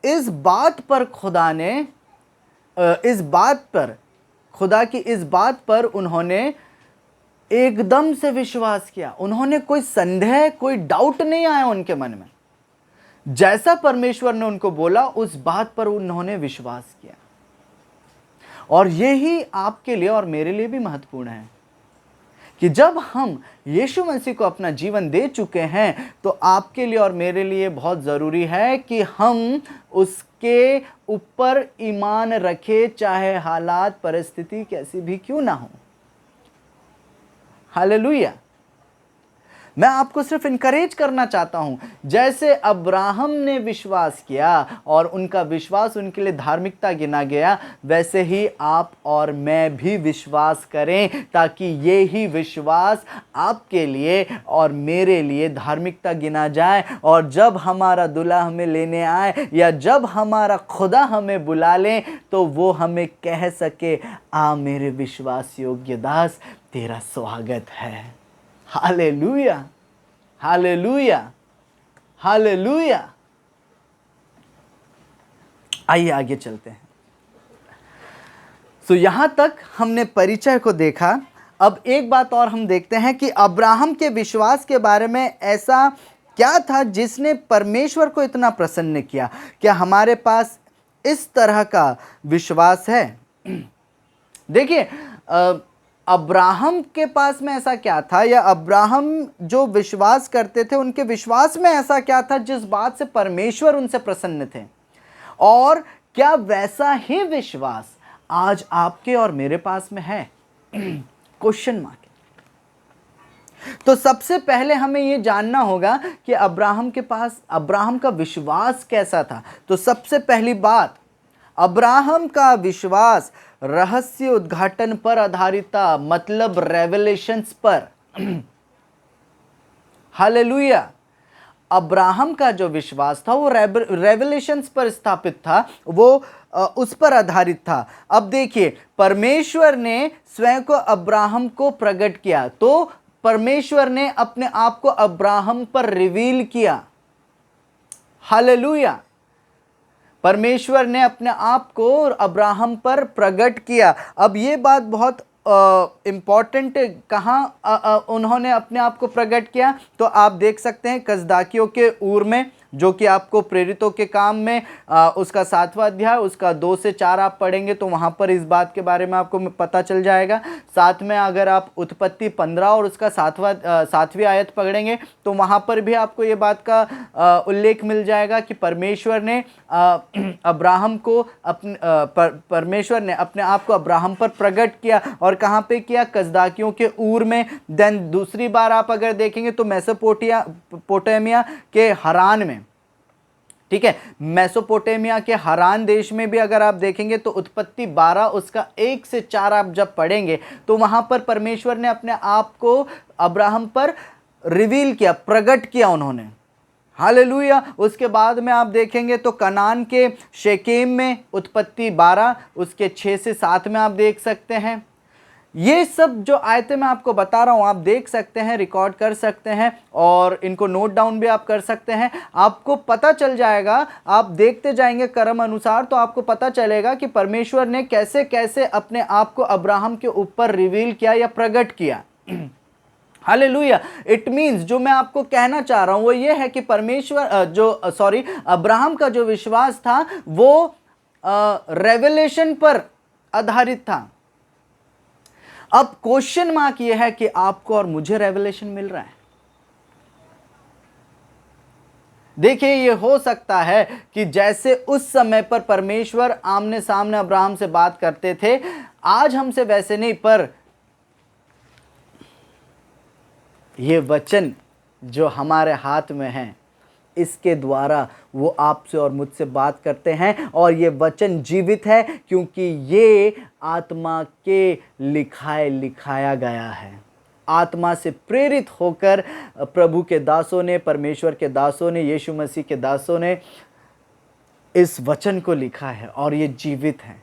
इस बात पर खुदा की इस बात पर उन्होंने एकदम से विश्वास किया। उन्होंने कोई संदेह, कोई डाउट नहीं आया उनके मन में। जैसा परमेश्वर ने उनको बोला उस बात पर उन्होंने विश्वास किया। और यही आपके लिए और मेरे लिए भी महत्वपूर्ण है कि जब हम यीशु मसीह को अपना जीवन दे चुके हैं तो आपके लिए और मेरे लिए बहुत ज़रूरी है कि हम उसके ऊपर ईमान रखें, चाहे हालात परिस्थिति कैसी भी क्यों ना हो। हालेलुया। मैं आपको सिर्फ इनकरेज करना चाहता हूं, जैसे अब्राहम ने विश्वास किया और उनका विश्वास उनके लिए धार्मिकता गिना गया, वैसे ही आप और मैं भी विश्वास करें, ताकि ये ही विश्वास आपके लिए और मेरे लिए धार्मिकता गिना जाए। और जब हमारा दूल्हा हमें लेने आए या जब हमारा खुदा हमें बुला ले, तो वो हमें कह सके, आ मेरे विश्वास योग्य दास, तेरा स्वागत है। Hallelujah, hallelujah, hallelujah. आइए आगे चलते हैं। सो यहां तक हमने परिचय को देखा। अब एक बात और हम देखते हैं कि अब्राहम के विश्वास के बारे में ऐसा क्या था जिसने परमेश्वर को इतना प्रसन्न किया। क्या हमारे पास इस तरह का विश्वास है? देखिए, अब्राहम के पास में ऐसा क्या था, या अब्राहम जो विश्वास करते थे उनके विश्वास में ऐसा क्या था जिस बात से परमेश्वर उनसे प्रसन्न थे? और क्या वैसा ही विश्वास आज आपके और मेरे पास में है? Question mark. तो सबसे पहले हमें यह जानना होगा कि अब्राहम का विश्वास कैसा था। तो सबसे पहली बात, अब्राहम का विश्वास रहस्य उद्घाटन पर आधारित था, मतलब रेवलेशंस पर। हालेलुया। अब्राहम का जो विश्वास था वो रेवलेशंस पर स्थापित था, वो उस पर आधारित था। अब देखिए, परमेश्वर ने स्वयं को अब्राहम को प्रकट किया, तो परमेश्वर ने अपने आप को अब्राहम पर रिवील किया। हालेलुया। परमेश्वर ने अपने आप को अब्राहम पर प्रकट किया। अब ये बात बहुत इम्पॉर्टेंट, कहाँ उन्होंने अपने आप को प्रकट किया? तो आप देख सकते हैं कसदाकियों के ऊर में, जो कि आपको प्रेरितों के काम में उसका 7वां अध्याय उसका 2 से 4 आप पढ़ेंगे तो वहाँ पर इस बात के बारे में आपको पता चल जाएगा। साथ में अगर आप उत्पत्ति 15 और उसका 7वीं आयत पढ़ेंगे तो वहाँ पर भी आपको ये बात का उल्लेख मिल जाएगा कि परमेश्वर ने अब्राहम को परमेश्वर ने अपने आप को अब्राहम पर प्रकट किया। और कहाँ पे किया? कसदाकियों के ऊर में। देन दूसरी बार आप अगर देखेंगे तो मेसोपोटामिया के हरान में, ठीक है, मेसोपोटामिया के हरान देश में भी अगर आप देखेंगे तो उत्पत्ति 12 उसका 1 से 4 आप जब पढ़ेंगे तो वहां पर परमेश्वर ने अपने आप को अब्राहम पर रिवील किया, प्रकट किया उन्होंने। हालेलुया। उसके बाद में आप देखेंगे तो कनान के शेकेम में उत्पत्ति 12 उसके 6 से 7 में आप देख सकते हैं। ये सब जो आयतें मैं आपको बता रहा हूं आप देख सकते हैं, रिकॉर्ड कर सकते हैं और इनको नोट डाउन भी आप कर सकते हैं। आपको पता चल जाएगा, आप देखते जाएंगे कर्म अनुसार तो आपको पता चलेगा कि परमेश्वर ने कैसे कैसे अपने आप को अब्राहम के ऊपर रिवील किया या प्रकट किया। हालेलुया। इट मीन्स जो मैं आपको कहना चाह रहा हूं वो ये है कि अब्राहम का जो विश्वास था वो रेवलेशन पर आधारित था। अब क्वेश्चन मार्क ये है कि आपको और मुझे रेवलेशन मिल रहा है? देखिए, ये हो सकता है कि जैसे उस समय पर परमेश्वर आमने सामने अब्राहम से बात करते थे, आज हमसे वैसे नहीं, पर ये वचन जो हमारे हाथ में है इसके द्वारा वो आपसे और मुझसे बात करते हैं। और ये वचन जीवित है क्योंकि ये आत्मा के लिखाया गया है। आत्मा से प्रेरित होकर प्रभु के दासों ने, परमेश्वर के दासों ने, यीशु मसीह के दासों ने इस वचन को लिखा है और ये जीवित है।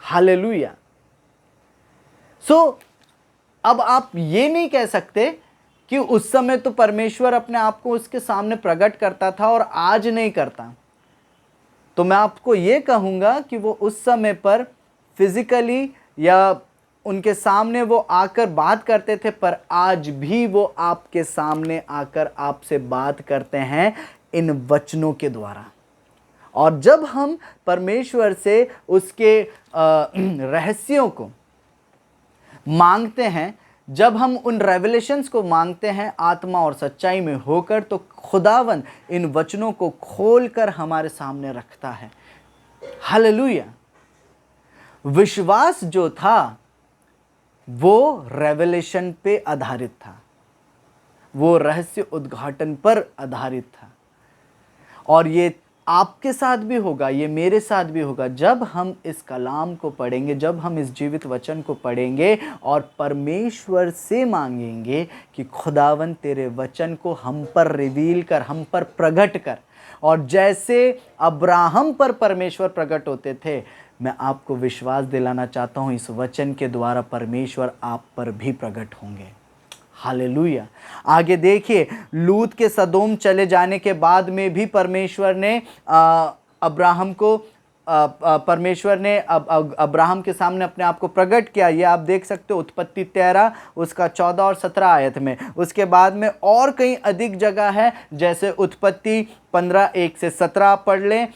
हालेलुया। अब आप ये नहीं कह सकते कि उस समय तो परमेश्वर अपने आप को उसके सामने प्रकट करता था और आज नहीं करता। तो मैं आपको ये कहूँगा कि वो उस समय पर फिजिकली या उनके सामने वो आकर बात करते थे, पर आज भी वो आपके सामने आकर आपसे बात करते हैं इन वचनों के द्वारा। और जब हम परमेश्वर से उसके रहस्यों को मांगते हैं, जब हम उन रेवलेशंस को मांगते हैं आत्मा और सच्चाई में होकर, तो खुदावन इन वचनों को खोलकर हमारे सामने रखता है। हालेलुया। विश्वास जो था वो रेवलेशन पे आधारित था। वो रहस्य उद्घाटन पर आधारित था। और ये आपके साथ भी होगा, ये मेरे साथ भी होगा। जब हम इस कलाम को पढ़ेंगे, जब हम इस जीवित वचन को पढ़ेंगे और परमेश्वर से मांगेंगे कि खुदावन तेरे वचन को हम पर रिवील कर, हम पर प्रकट कर। और जैसे अब्राहम पर परमेश्वर प्रकट होते थे, मैं आपको विश्वास दिलाना चाहता हूँ इस वचन के द्वारा परमेश्वर आप पर भी प्रकट होंगे। हालेलुया। आगे देखिए, लूत के सदोम चले जाने के बाद में भी परमेश्वर ने अब्राहम को परमेश्वर ने अब्राहम के सामने अपने आप को प्रकट किया। ये आप देख सकते हो उत्पत्ति 13 उसका 14 और 17 आयत में। उसके बाद में और कई अधिक जगह है, जैसे उत्पत्ति 15 1 से 17 आप पढ़ लें,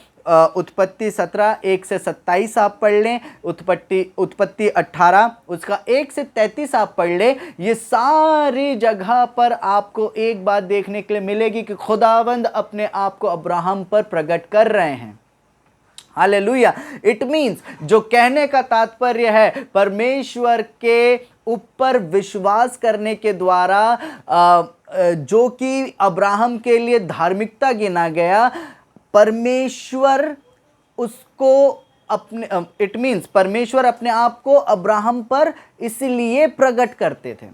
उत्पत्ति 17 1 से 27 आप पढ़ लें, उत्पत्ति 18 उसका 1 से 33 आप पढ़ लें। ये सारी जगह पर आपको एक बात देखने के लिए मिलेगी कि खुदावंद अपने आप को अब्राहम पर प्रकट कर रहे हैं। हालेलुया। इट मीन्स, जो कहने का तात्पर्य है, परमेश्वर के ऊपर विश्वास करने के द्वारा जो कि अब्राहम के लिए धार्मिकता गिना गया, परमेश्वर उसको अपने इट मीन्स परमेश्वर अपने आप को अब्राहम पर इसलिए प्रकट करते थे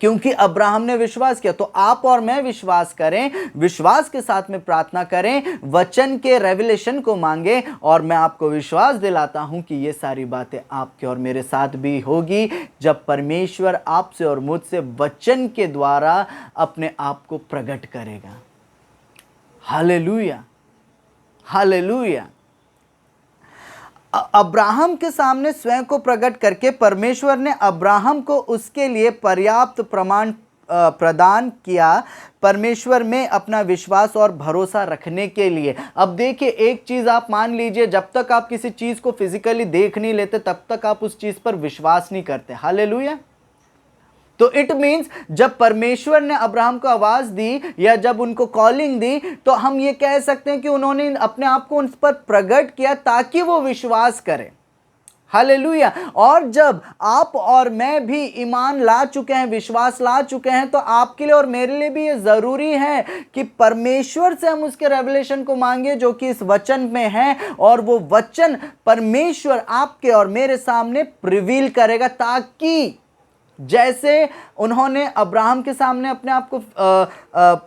क्योंकि अब्राहम ने विश्वास किया। तो आप और मैं विश्वास करें, विश्वास के साथ में प्रार्थना करें, वचन के रेवलेशन को मांगे, और मैं आपको विश्वास दिलाता हूं कि ये सारी बातें आपके और मेरे साथ भी होगी जब परमेश्वर आपसे और मुझसे वचन के द्वारा अपने आप को प्रकट करेगा। Hallelujah, hallelujah. अब्राहम के सामने स्वयं को प्रकट करके परमेश्वर ने अब्राहम को उसके लिए पर्याप्त प्रमाण प्रदान किया, परमेश्वर में अपना विश्वास और भरोसा रखने के लिए। अब देखिए, एक चीज आप मान लीजिए, जब तक आप किसी चीज को फिजिकली देख नहीं लेते तब तक आप उस चीज पर विश्वास नहीं करते। हालेलुया। तो इट मीन्स, जब परमेश्वर ने अब्राहम को आवाज दी या जब उनको कॉलिंग दी, तो हम ये कह सकते हैं कि उन्होंने अपने आप को उन पर प्रकट किया ताकि वो विश्वास करें। हालेलुया। और जब आप और मैं भी ईमान ला चुके हैं, विश्वास ला चुके हैं, तो आपके लिए और मेरे लिए भी ये जरूरी है कि परमेश्वर से हम उसके रेवलेशन को मांगे जो कि इस वचन में है, और वो वचन परमेश्वर आपके और मेरे सामने रिवील करेगा, ताकि जैसे उन्होंने अब्राहम के सामने अपने आप को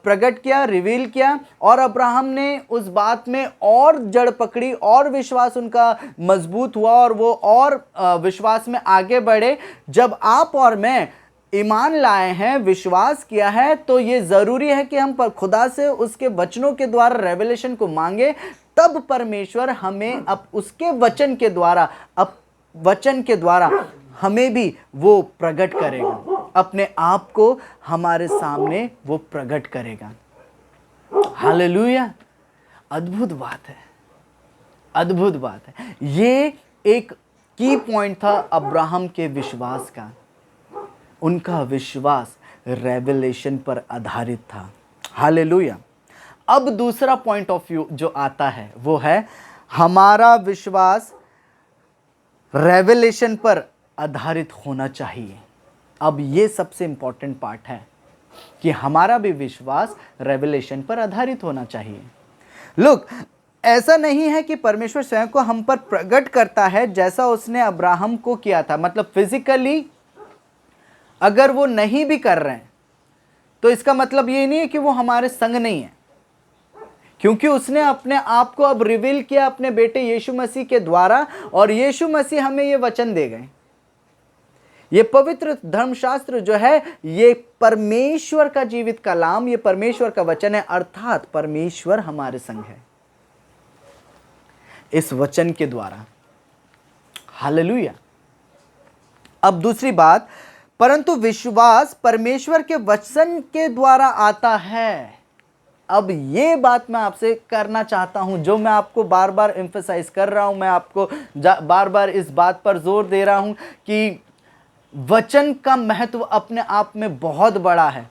प्रकट किया, रिवील किया, और अब्राहम ने उस बात में और जड़ पकड़ी और विश्वास उनका मजबूत हुआ और वो और विश्वास में आगे बढ़े। जब आप और मैं ईमान लाए हैं, विश्वास किया है, तो ये ज़रूरी है कि हम पर खुदा से उसके वचनों के द्वारा रेवलेशन को मांगे, तब परमेश्वर हमें अब उसके वचन के द्वारा, वचन के द्वारा हमें भी वो प्रकट करेगा, अपने आप को हमारे सामने वो प्रकट करेगा। हालेलुया। अद्भुत बात है, अद्भुत बात है। ये एक की पॉइंट था अब्राहम के विश्वास का। उनका विश्वास रेवलेशन पर आधारित था। हालेलुया। अब दूसरा पॉइंट ऑफ व्यू जो आता है वो है, हमारा विश्वास रेवलेशन पर आधारित होना चाहिए। अब ये सबसे इंपॉर्टेंट पार्ट है कि हमारा भी विश्वास रेवलेशन पर आधारित होना चाहिए। लुक, ऐसा नहीं है कि परमेश्वर स्वयं को हम पर प्रकट करता है जैसा उसने अब्राहम को किया था। मतलब फिजिकली अगर वो नहीं भी कर रहे हैं तो इसका मतलब ये नहीं है कि वो हमारे संग नहीं है, क्योंकि उसने अपने आप को अब रिवील किया अपने बेटे यीशु मसीह के द्वारा, और यीशु मसीह हमें ये वचन दे गए। ये पवित्र धर्मशास्त्र जो है, ये परमेश्वर का जीवित कलाम, ये परमेश्वर का वचन है, अर्थात परमेश्वर हमारे संग है इस वचन के द्वारा। हालेलुया। अब दूसरी बात, परंतु विश्वास परमेश्वर के वचन के द्वारा आता है। अब ये बात मैं आपसे करना चाहता हूं, जो मैं आपको बार बार एम्फसाइज कर रहा हूं, मैं आपको बार बार इस बात पर जोर दे रहा हूं कि वचन का महत्व अपने आप में बहुत बड़ा है,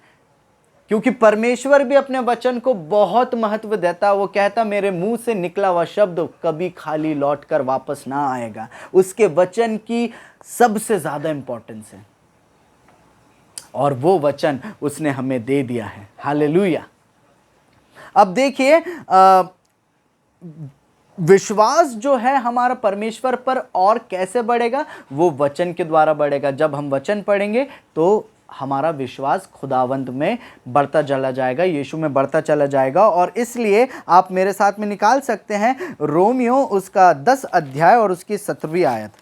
क्योंकि परमेश्वर भी अपने वचन को बहुत महत्व देता। वो कहता, मेरे मुंह से निकला हुआ शब्द कभी खाली लौटकर वापस ना आएगा। उसके वचन की सबसे ज्यादा इंपॉर्टेंस है। और वो वचन उसने हमें दे दिया है। हालेलुया। अब देखिए विश्वास जो है हमारा परमेश्वर पर और कैसे बढ़ेगा, वो वचन के द्वारा बढ़ेगा। जब हम वचन पढ़ेंगे तो हमारा विश्वास खुदावंत में बढ़ता चला जाएगा, यीशु में बढ़ता चला जाएगा। और इसलिए आप मेरे साथ में निकाल सकते हैं रोमियो उसका 10 अध्याय और उसकी 17वीं आयत।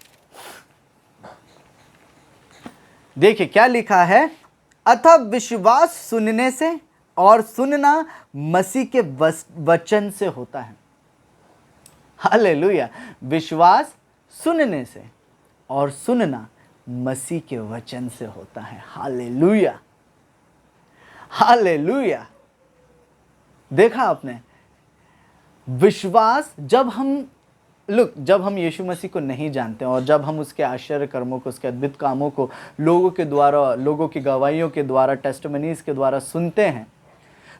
देखिए क्या लिखा है, अतः विश्वास सुनने से और सुनना मसीह के वचन से होता है। हालेलुया। विश्वास सुनने से और सुनना मसीह के वचन से होता है। Hallelujah, hallelujah. देखा आपने, विश्वास जब हम यीशु मसीह को नहीं जानते और जब हम उसके आश्चर्य कर्मों को, उसके अद्भुत कामों को लोगों के द्वारा, लोगों की गवाहियों के द्वारा, टेस्टिमनीज के द्वारा सुनते हैं,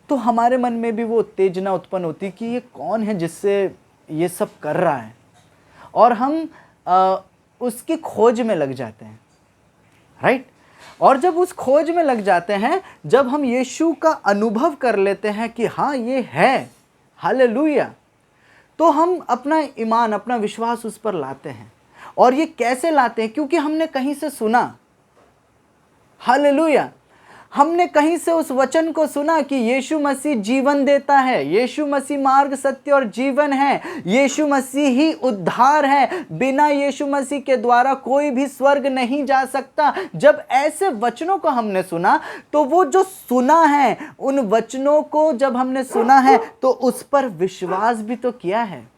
तो हमारे मन में भी वो उत्तेजना उत्पन्न होती कि ये कौन है जिससे ये सब कर रहा है, और हम उसकी खोज में लग जाते हैं, राइट। और जब उस खोज में लग जाते हैं, जब हम यीशु का अनुभव कर लेते हैं कि हाँ ये है, हालेलुया, तो हम अपना ईमान, अपना विश्वास उस पर लाते हैं। और ये कैसे लाते हैं? क्योंकि हमने कहीं से सुना, हालेलुया, हमने कहीं से उस वचन को सुना कि यीशु मसीह जीवन देता है, यीशु मसीह मार्ग, सत्य और जीवन है, यीशु मसीह ही उद्धार है, बिना यीशु मसीह के द्वारा कोई भी स्वर्ग नहीं जा सकता। जब ऐसे वचनों को हमने सुना, तो वो जो सुना है, उन वचनों को जब हमने सुना है तो उस पर विश्वास भी तो किया है।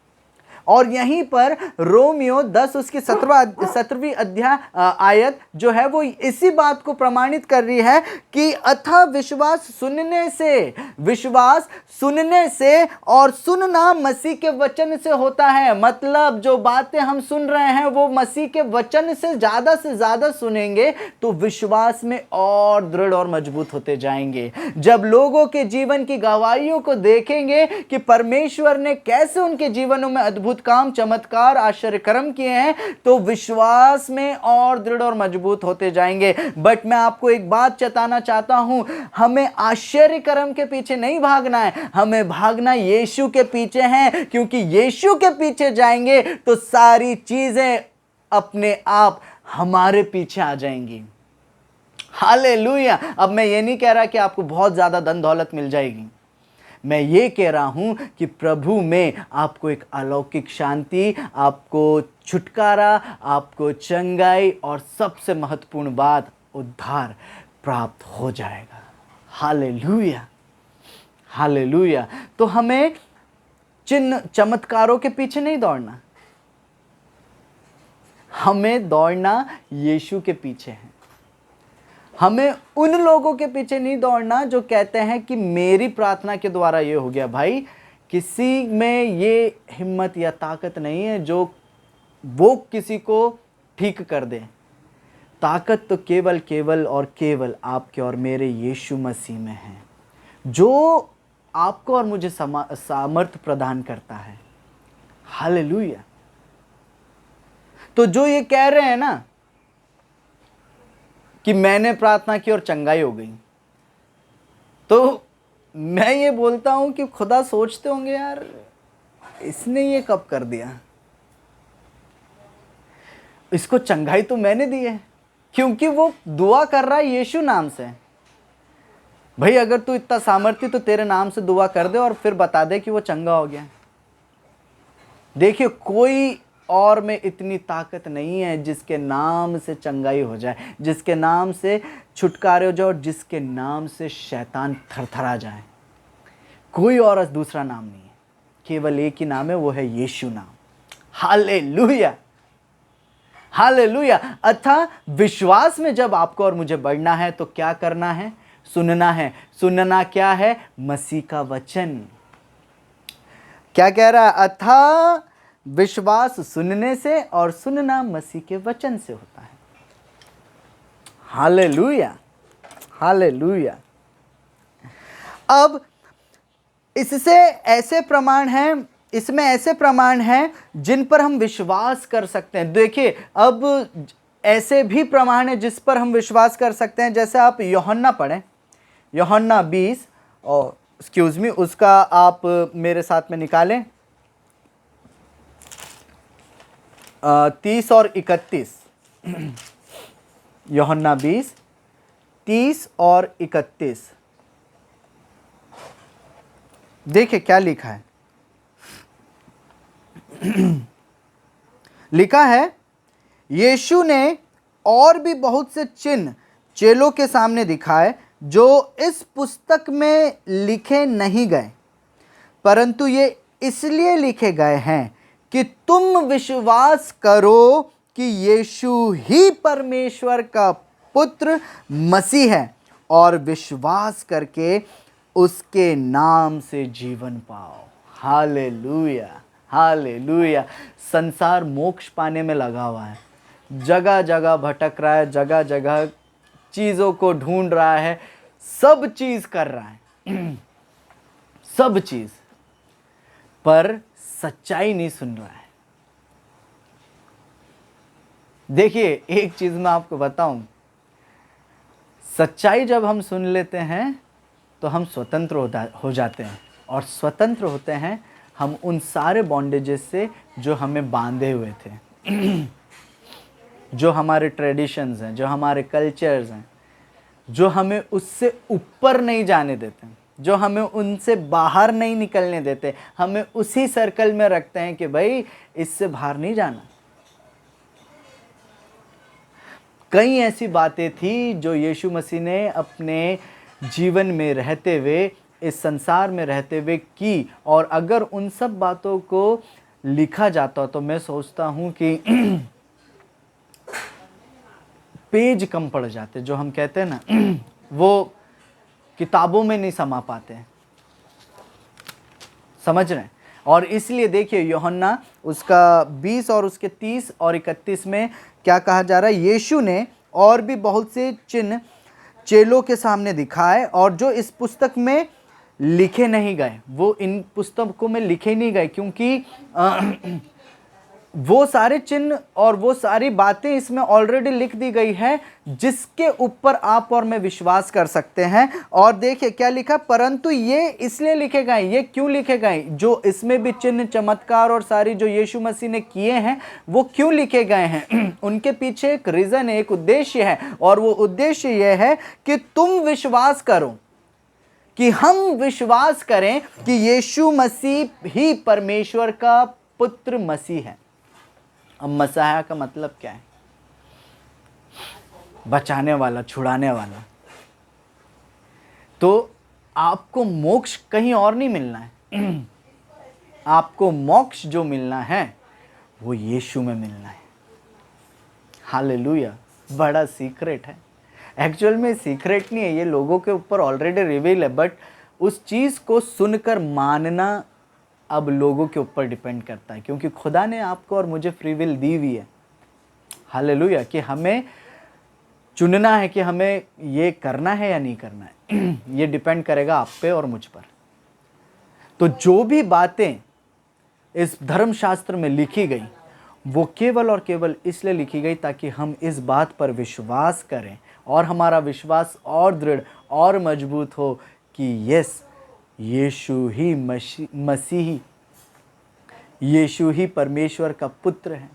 और यहीं पर रोमियो 10 उसकी 17वीं अध्याय आयत जो है वो इसी बात को प्रमाणित कर रही है कि अतः विश्वास सुनने से और सुनना मसीह के वचन से होता है। मतलब जो बातें हम सुन रहे हैं वो मसीह के वचन से ज़्यादा सुनेंगे तो विश्वास में और दृढ़ और मजबूत होते जाएंगे। जब लोगों के जीवन की गवाहियों को देखेंगे कि परमेश्वर ने कैसे उनके जीवनों में अद्भुत काम, चमत्कार, आश्चर्य कर्म किए हैं, तो विश्वास में और दृढ़ और मजबूत होते जाएंगे। बट मैं आपको एक बात चेताना चाहता हूं, हमें आश्चर्य कर्म के पीछे नहीं भागना है, हमें भागना यीशु के पीछे है। क्योंकि यीशु के पीछे जाएंगे तो सारी चीजें अपने आप हमारे पीछे आ जाएंगी। हालेलुया। अब मैं ये नहीं कह रहा कि आपको बहुत ज्यादा धन दौलत मिल जाएगी, मैं ये कह रहा हूं कि प्रभु में आपको एक अलौकिक शांति, आपको छुटकारा, आपको चंगाई और सबसे महत्वपूर्ण बात उद्धार प्राप्त हो जाएगा। Hallelujah, hallelujah. तो हमें चिन्ह चमत्कारों के पीछे नहीं दौड़ना, हमें दौड़ना यीशु के पीछे है। हमें उन लोगों के पीछे नहीं दौड़ना जो कहते हैं कि मेरी प्रार्थना के द्वारा ये हो गया। भाई, किसी में ये हिम्मत या ताकत नहीं है जो वो किसी को ठीक कर दे। ताकत तो केवल और केवल आपके और मेरे यीशु मसीह में है, जो आपको और मुझे सामर्थ प्रदान करता है। हालेलुया। तो जो ये कह रहे हैं ना कि मैंने प्रार्थना की और चंगाई हो गई, तो मैं ये बोलता हूं कि खुदा सोचते होंगे यार इसने ये कब कर दिया, इसको चंगाई तो मैंने दी है, क्योंकि वो दुआ कर रहा है यीशु नाम से। भाई अगर तू इतना सामर्थ्य तो तेरे नाम से दुआ कर दे और फिर बता दे कि वो चंगा हो गया। देखिए कोई और में इतनी ताकत नहीं है जिसके नाम से चंगाई हो जाए, जिसके नाम से छुटकारे हो जाए और जिसके नाम से शैतान थरथरा जाए। कोई और दूसरा नाम नहीं है, केवल एक ही नाम है, वो है यीशु नाम। Hallelujah, hallelujah. अतः विश्वास में जब आपको और मुझे बढ़ना है तो क्या करना है? सुनना है। सुनना क्या है? मसीह का वचन। क्या कह रहा है? अतः विश्वास सुनने से और सुनना मसीह के वचन से होता है। Hallelujah, hallelujah. अब इसमें ऐसे प्रमाण हैं जिन पर हम विश्वास कर सकते हैं। देखिए अब ऐसे भी प्रमाण है जिस पर हम विश्वास कर सकते हैं। जैसे आप यूहन्ना पढ़ें, यूहन्ना 20 और एक्सक्यूज़ मी, उसका आप मेरे साथ में निकालें 30 और 31। यूहन्ना 20 30 और 31। देखिए क्या लिखा है। लिखा है, यीशु ने और भी बहुत से चिन्ह चेलों के सामने दिखाए जो इस पुस्तक में लिखे नहीं गए, परंतु ये इसलिए लिखे गए हैं कि तुम विश्वास करो कि यीशु ही परमेश्वर का पुत्र मसीह है, और विश्वास करके उसके नाम से जीवन पाओ। Hallelujah, hallelujah. संसार मोक्ष पाने में लगा हुआ है, जगह जगह भटक रहा है, जगह जगह चीज़ों को ढूंढ रहा है, सब चीज़ कर रहा है, सब चीज़, पर सच्चाई नहीं सुन रहा है। देखिए एक चीज़ मैं आपको बताऊं, सच्चाई जब हम सुन लेते हैं तो हम स्वतंत्र हो जाते हैं, और स्वतंत्र होते हैं हम उन सारे बॉन्डेजेस से जो हमें बांधे हुए थे, जो हमारे ट्रेडिशंस हैं, जो हमारे कल्चर्स हैं, जो हमें उससे ऊपर नहीं जाने देते, जो हमें उनसे बाहर नहीं निकलने देते, हमें उसी सर्कल में रखते हैं कि भाई इससे बाहर नहीं जाना। कई ऐसी बातें थी जो यीशु मसीह ने अपने जीवन में रहते हुए, इस संसार में रहते हुए की, और अगर उन सब बातों को लिखा जाता तो मैं सोचता हूँ कि पेज कम पड़ जाते, जो हम कहते हैं ना, वो किताबों में नहीं समा पाते, समझ रहे हैं। और इसलिए देखिए यूहन्ना उसका 20 और उसके 30 और 31 में क्या कहा जा रहा है, यीशु ने और भी बहुत से चिन्ह चेलों के सामने दिखाए और जो इस पुस्तक में लिखे नहीं गए। वो इन पुस्तकों में लिखे नहीं गए क्योंकि वो सारे चिन्ह और वो सारी बातें इसमें ऑलरेडी लिख दी गई है, जिसके ऊपर आप और मैं विश्वास कर सकते हैं। और देखिए क्या लिखा, परंतु ये इसलिए लिखे गए। ये क्यों लिखे गए? जो इसमें भी चिन्ह चमत्कार और सारी जो यीशु मसीह ने किए हैं वो क्यों लिखे गए हैं? उनके पीछे एक रीज़न है, एक उद्देश्य है, और वो उद्देश्य यह है कि तुम विश्वास करो, कि हम विश्वास करें कि यीशु मसीह ही परमेश्वर का पुत्र मसीह है। अब मसीहा का मतलब क्या है? बचाने वाला, छुड़ाने वाला। तो आपको मोक्ष कहीं और नहीं मिलना है। आपको मोक्ष जो मिलना है वो यीशु में मिलना है। हालेलुया। बड़ा सीक्रेट है। एक्चुअल में सीक्रेट नहीं है, ये लोगों के ऊपर ऑलरेडी रिवील है, बट उस चीज़ को सुनकर मानना अब लोगों के ऊपर डिपेंड करता है, क्योंकि खुदा ने आपको और मुझे फ्री विल दी हुई है। हालेलुया। कि हमें चुनना है कि हमें ये करना है या नहीं करना है। ये डिपेंड करेगा आप पे और मुझ पर। तो जो भी बातें इस धर्मशास्त्र में लिखी गई वो केवल और केवल इसलिए लिखी गई ताकि हम इस बात पर विश्वास करें और हमारा विश्वास और दृढ़ और मजबूत हो कि यस, यीशु ही मसीही, यीशु ही परमेश्वर का पुत्र है।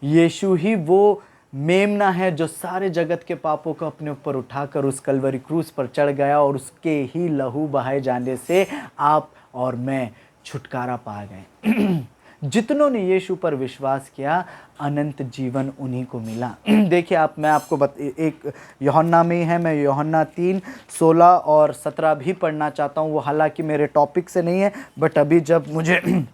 यीशु ही वो मेमना है जो सारे जगत के पापों को अपने ऊपर उठाकर उस कलवरी क्रूस पर चढ़ गया, और उसके ही लहू बहाए जाने से आप और मैं छुटकारा पा गए। जितनों ने यीशु पर विश्वास किया अनंत जीवन उन्हीं को मिला। देखिए मैं आपको एक यूहन्ना में ही है, मैं यूहन्ना 3:16 और 17 भी पढ़ना चाहता हूँ। वो हालांकि मेरे टॉपिक से नहीं है, बट अभी जब मुझे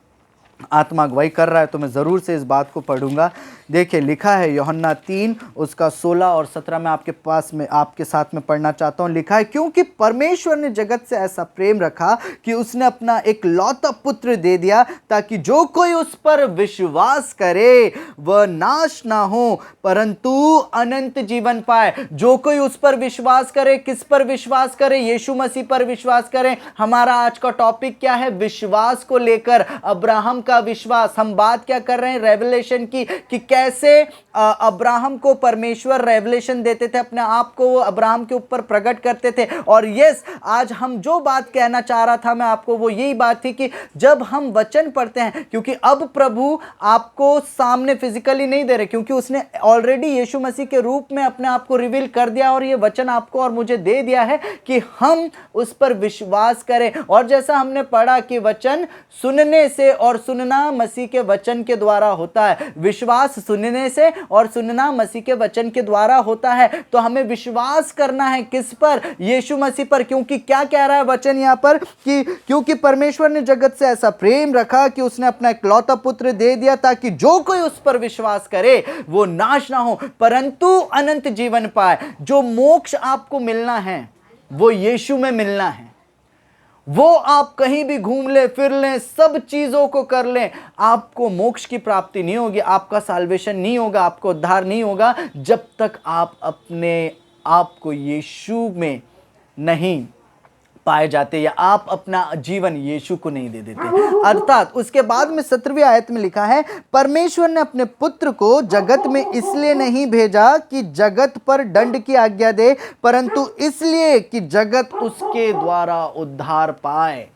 आत्मा अगुवाई कर रहा है तो मैं ज़रूर से इस बात को पढ़ूंगा। देखिए लिखा है यूहन्ना 3 उसका 16 और 17 में आपके साथ में पढ़ना चाहता हूँ। लिखा है, क्योंकि परमेश्वर ने जगत से ऐसा प्रेम रखा कि उसने अपना एक लौता पुत्र दे दिया, ताकि जो कोई उस पर विश्वास करे वह नाश ना हो परंतु अनंत जीवन पाए। जो कोई उस पर विश्वास करे, किस पर विश्वास करे? यीशु मसीह पर विश्वास करें। हमारा आज का टॉपिक क्या है? विश्वास को लेकर, अब्राहम का विश्वास। हम बात क्या कर रहे हैं? रेवलेशन की, कि कैसे अब्राहम को परमेश्वर रेवलेशन देते थे, अपने आप को वो अब्राहम के ऊपर प्रकट करते थे। और यस, आज हम जो बात कहना चाह रहा था मैं आपको, वो यही बात थी कि जब हम वचन पढ़ते हैं, क्योंकि अब प्रभु आपको सामने फिजिकली नहीं दे रहे, क्योंकि उसने ऑलरेडी यीशु मसीह के रूप में अपने आप को रिवील कर दिया, और ये वचन आपको और मुझे दे दिया है कि हम उस पर विश्वास करें। और जैसा हमने पढ़ा कि वचन सुनने से और सुनना मसीह के वचन के द्वारा होता है, विश्वास सुनने से और सुनना मसीह के वचन के द्वारा होता है। तो हमें विश्वास करना है किस पर? यीशु मसीह पर। क्योंकि क्या कह रहा है वचन यहां पर कि क्योंकि परमेश्वर ने जगत से ऐसा प्रेम रखा कि उसने अपना इकलौता पुत्र दे दिया, ताकि जो कोई उस पर विश्वास करे वो नाश ना हो परंतु अनंत जीवन पाए। जो मोक्ष आपको मिलना है वो यीशु में मिलना है। वो आप कहीं भी घूम ले फिर लें, सब चीजों को कर लें, आपको मोक्ष की प्राप्ति नहीं होगी, आपका साल्वेशन नहीं होगा, आपको उद्धार नहीं होगा, जब तक आप अपने आप को यीशु में नहीं पाए जाते, या आप अपना जीवन यीशु को नहीं दे देते। अर्थात उसके बाद में 17वीं आयत में लिखा है, परमेश्वर ने अपने पुत्र को जगत में इसलिए नहीं भेजा कि जगत पर दंड की आज्ञा दे, परंतु इसलिए कि जगत उसके द्वारा उद्धार पाए।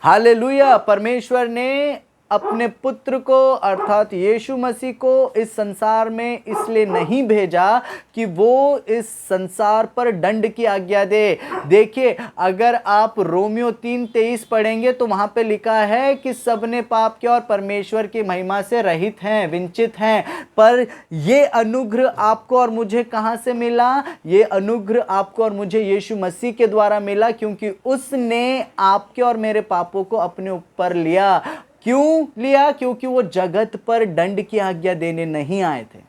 हालेलुया। परमेश्वर ने अपने पुत्र को अर्थात यीशु मसीह को इस संसार में इसलिए नहीं भेजा कि वो इस संसार पर दंड की आज्ञा दे। देखिए, अगर आप रोमियो 3:23 पढ़ेंगे तो वहां पे लिखा है कि सबने पाप किया और परमेश्वर की महिमा से रहित हैं, वंचित हैं। पर ये अनुग्रह आपको और मुझे कहां से मिला? ये अनुग्रह आपको और मुझे यीशु मसीह के द्वारा मिला, क्योंकि उसने आपके और मेरे पापों को अपने ऊपर लिया। क्यों लिया? क्योंकि वो जगत पर दंड की आज्ञा देने नहीं आए थे।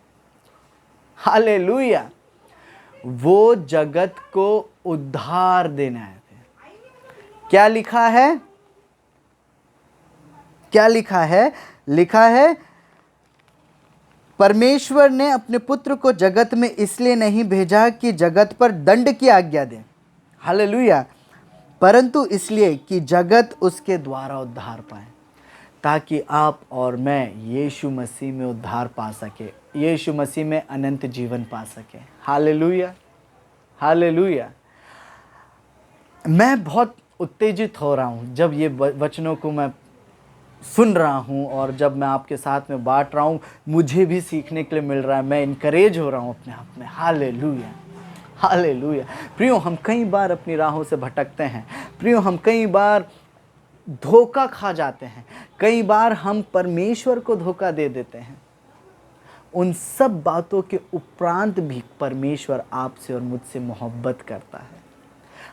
हालेलुया। वो जगत को उद्धार देने आए थे। क्या लिखा है? क्या लिखा है? लिखा है, परमेश्वर ने अपने पुत्र को जगत में इसलिए नहीं भेजा कि जगत पर दंड की आज्ञा दे, हालेलुया, परंतु इसलिए कि जगत उसके द्वारा उद्धार पाए, ताकि आप और मैं यीशु मसीह में उद्धार पा सके, यीशु मसीह में अनंत जीवन पा सके। Hallelujah, hallelujah. मैं बहुत उत्तेजित हो रहा हूँ जब ये वचनों को मैं सुन रहा हूँ, और जब मैं आपके साथ में बांट रहा हूँ, मुझे भी सीखने के लिए मिल रहा है। मैं इनकरेज हो रहा हूँ अपने आप में। Hallelujah, hallelujah. प्रियो, हम कई बार अपनी राहों से भटकते हैं। प्रियो, हम कई बार धोखा खा जाते हैं। कई बार हम परमेश्वर को धोखा दे देते हैं। उन सब बातों के उपरांत भी परमेश्वर आपसे और मुझसे मोहब्बत करता है।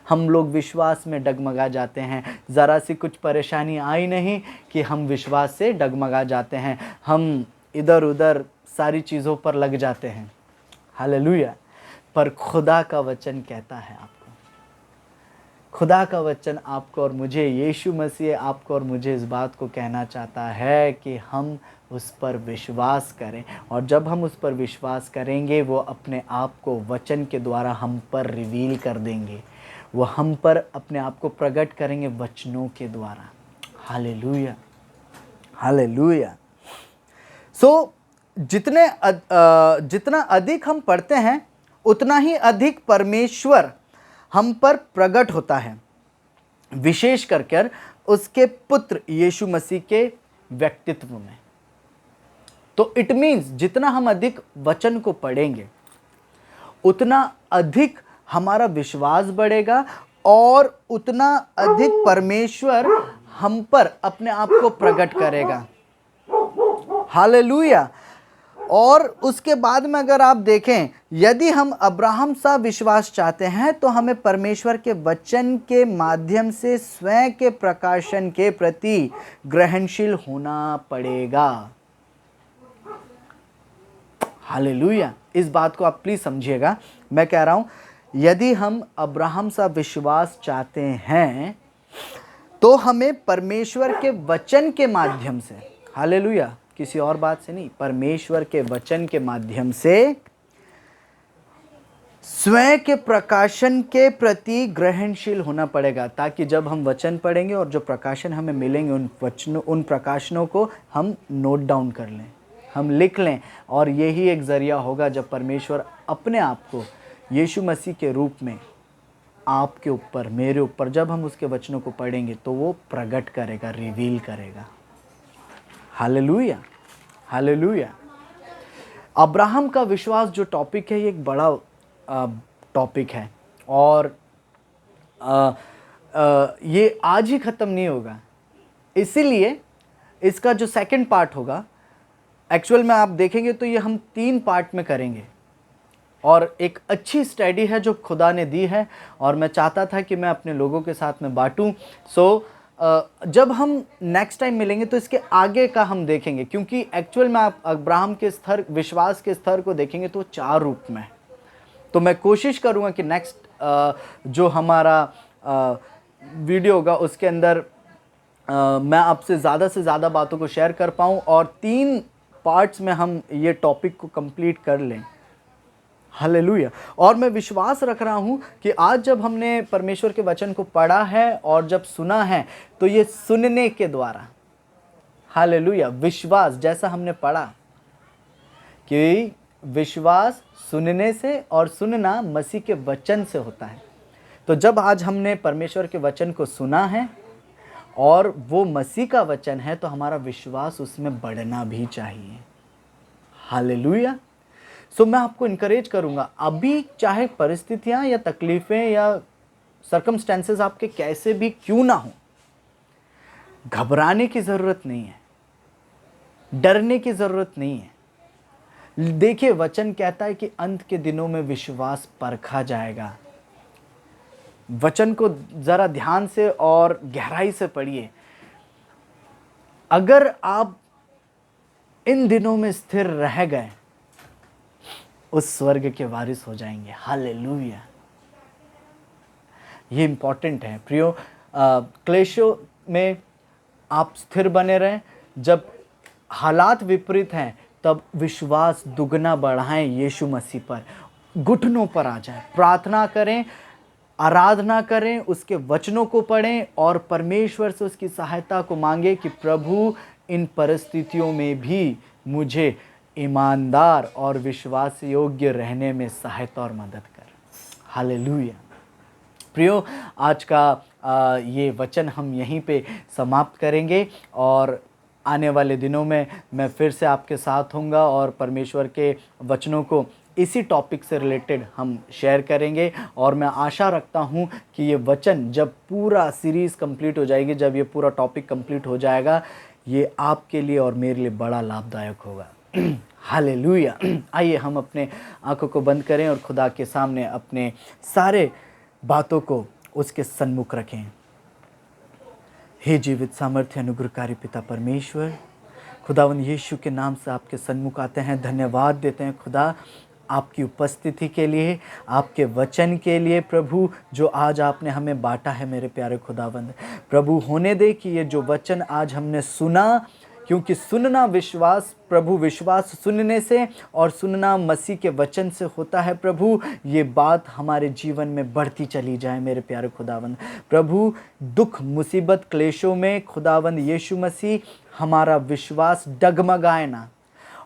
हम लोग विश्वास में डगमगा जाते हैं। ज़रा सी कुछ परेशानी आई नहीं कि हम विश्वास से डगमगा जाते हैं, हम इधर उधर सारी चीज़ों पर लग जाते हैं। हालेलुया। पर खुदा का वचन कहता है आपको, खुदा का वचन आपको और मुझे, यीशु मसीह आपको और मुझे इस बात को कहना चाहता है कि हम उस पर विश्वास करें। और जब हम उस पर विश्वास करेंगे, वो अपने आप को वचन के द्वारा हम पर रिवील कर देंगे। वो हम पर अपने आप को प्रकट करेंगे वचनों के द्वारा। Hallelujah, hallelujah. सो जितना अधिक हम पढ़ते हैं, उतना ही अधिक परमेश्वर हम पर प्रकट होता है, विशेष करके उसके पुत्र यीशु मसीह के व्यक्तित्व में। तो इट मीन्स जितना हम अधिक वचन को पढ़ेंगे, उतना अधिक हमारा विश्वास बढ़ेगा, और उतना अधिक परमेश्वर हम पर अपने आप को प्रकट करेगा। हालेलुया। और उसके बाद में अगर आप देखें, यदि हम अब्राहम सा विश्वास चाहते हैं, तो हमें परमेश्वर के वचन के माध्यम से स्वयं के प्रकाशन के प्रति ग्रहणशील होना पड़ेगा। हालेलुया। इस बात को आप प्लीज समझिएगा। मैं कह रहा हूं, यदि हम अब्राहम सा विश्वास चाहते हैं, तो हमें परमेश्वर के वचन के माध्यम से, हालेलुया, किसी और बात से नहीं, परमेश्वर के वचन के माध्यम से स्वयं के प्रकाशन के प्रति ग्रहणशील होना पड़ेगा, ताकि जब हम वचन पढ़ेंगे और जो प्रकाशन हमें मिलेंगे, उन प्रकाशनों को हम नोट डाउन कर लें। हम लिख लें, और यही एक ज़रिया होगा जब परमेश्वर अपने आप को यीशु मसीह के रूप में आपके ऊपर, मेरे ऊपर, जब हम उसके वचनों को पढ़ेंगे तो वो प्रकट करेगा, रिवील करेगा। Hallelujah, hallelujah. अब्राहम का विश्वास जो टॉपिक है, ये एक बड़ा टॉपिक है, और ये आज ही ख़त्म नहीं होगा। इसीलिए इसका जो सेकंड पार्ट होगा, एक्चुअल में आप देखेंगे तो ये हम 3 पार्ट में करेंगे, और एक अच्छी स्टडी है जो खुदा ने दी है, और मैं चाहता था कि मैं अपने लोगों के साथ में बांटूं। जब हम नेक्स्ट टाइम मिलेंगे तो इसके आगे का हम देखेंगे, क्योंकि एक्चुअल में आप अब्राहम के स्तर, विश्वास के स्तर को देखेंगे तो 4 रूप में है। तो मैं कोशिश करूंगा कि नेक्स्ट जो हमारा वीडियो होगा उसके अंदर मैं आपसे ज़्यादा से ज़्यादा बातों को शेयर कर पाऊँ, और 3 पार्ट्स में हम ये टॉपिक को कंप्लीट कर लें। हालेलुया। और मैं विश्वास रख रहा हूँ कि आज जब हमने परमेश्वर के वचन को पढ़ा है और जब सुना है, तो ये सुनने के द्वारा, हालेलुया, विश्वास, जैसा हमने पढ़ा कि विश्वास सुनने से और सुनना मसीह के वचन से होता है। तो जब आज हमने परमेश्वर के वचन को सुना है और वो मसीह का वचन है, तो हमारा विश्वास उसमें बढ़ना भी चाहिए। हालेलुया। सो मैं आपको इनकरेज करूंगा, अभी चाहे परिस्थितियां या तकलीफ़ें या सर्कमस्टेंसेस आपके कैसे भी क्यों ना हो, घबराने की ज़रूरत नहीं है, डरने की ज़रूरत नहीं है। देखिए, वचन कहता है कि अंत के दिनों में विश्वास परखा जाएगा। वचन को ज़रा ध्यान से और गहराई से पढ़िए। अगर आप इन दिनों में स्थिर रह गए, उस स्वर्ग के वारिस हो जाएंगे। हालेलुया। ये इंपॉर्टेंट है प्रियो। क्लेशों में आप स्थिर बने रहें। जब हालात विपरीत हैं, तब विश्वास दुगना बढ़ाएं, यीशु मसीह पर, घुटनों पर आ जाएं, प्रार्थना करें, आराधना करें, उसके वचनों को पढ़ें और परमेश्वर से उसकी सहायता को मांगे कि प्रभु इन परिस्थितियों में भी मुझे ईमानदार और विश्वास योग्य रहने में सहायता और मदद कर। हालेलुया। प्रियो, आज का ये वचन हम यहीं पे समाप्त करेंगे, और आने वाले दिनों में मैं फिर से आपके साथ होऊंगा और परमेश्वर के वचनों को इसी टॉपिक से रिलेटेड हम शेयर करेंगे। और मैं आशा रखता हूँ कि ये वचन जब पूरा सीरीज़ कंप्लीट हो जाएगी, जब ये पूरा टॉपिक कंप्लीट हो जाएगा, ये आपके लिए और मेरे लिए बड़ा लाभदायक होगा। हालेलुया। आइए हम अपने आंखों को बंद करें और खुदा के सामने अपने सारे बातों को उसके सन्मुख रखें। हे जीवित सामर्थ्य अनुग्रहकारी पिता परमेश्वर, खुदावन यीशु के नाम से आपके सन्मुख आते हैं, धन्यवाद देते हैं खुदा आपकी उपस्थिति के लिए, आपके वचन के लिए प्रभु, जो आज आपने हमें बांटा है मेरे प्यारे खुदावंद। प्रभु, होने दे कि ये जो वचन आज हमने सुना, क्योंकि सुनना विश्वास, प्रभु, विश्वास सुनने से और सुनना मसीह के वचन से होता है प्रभु, ये बात हमारे जीवन में बढ़ती चली जाए मेरे प्यारे खुदावंद। प्रभु, दुख, मुसीबत, क्लेशों में खुदावंद यीशु मसीह हमारा विश्वास डगमगाए ना,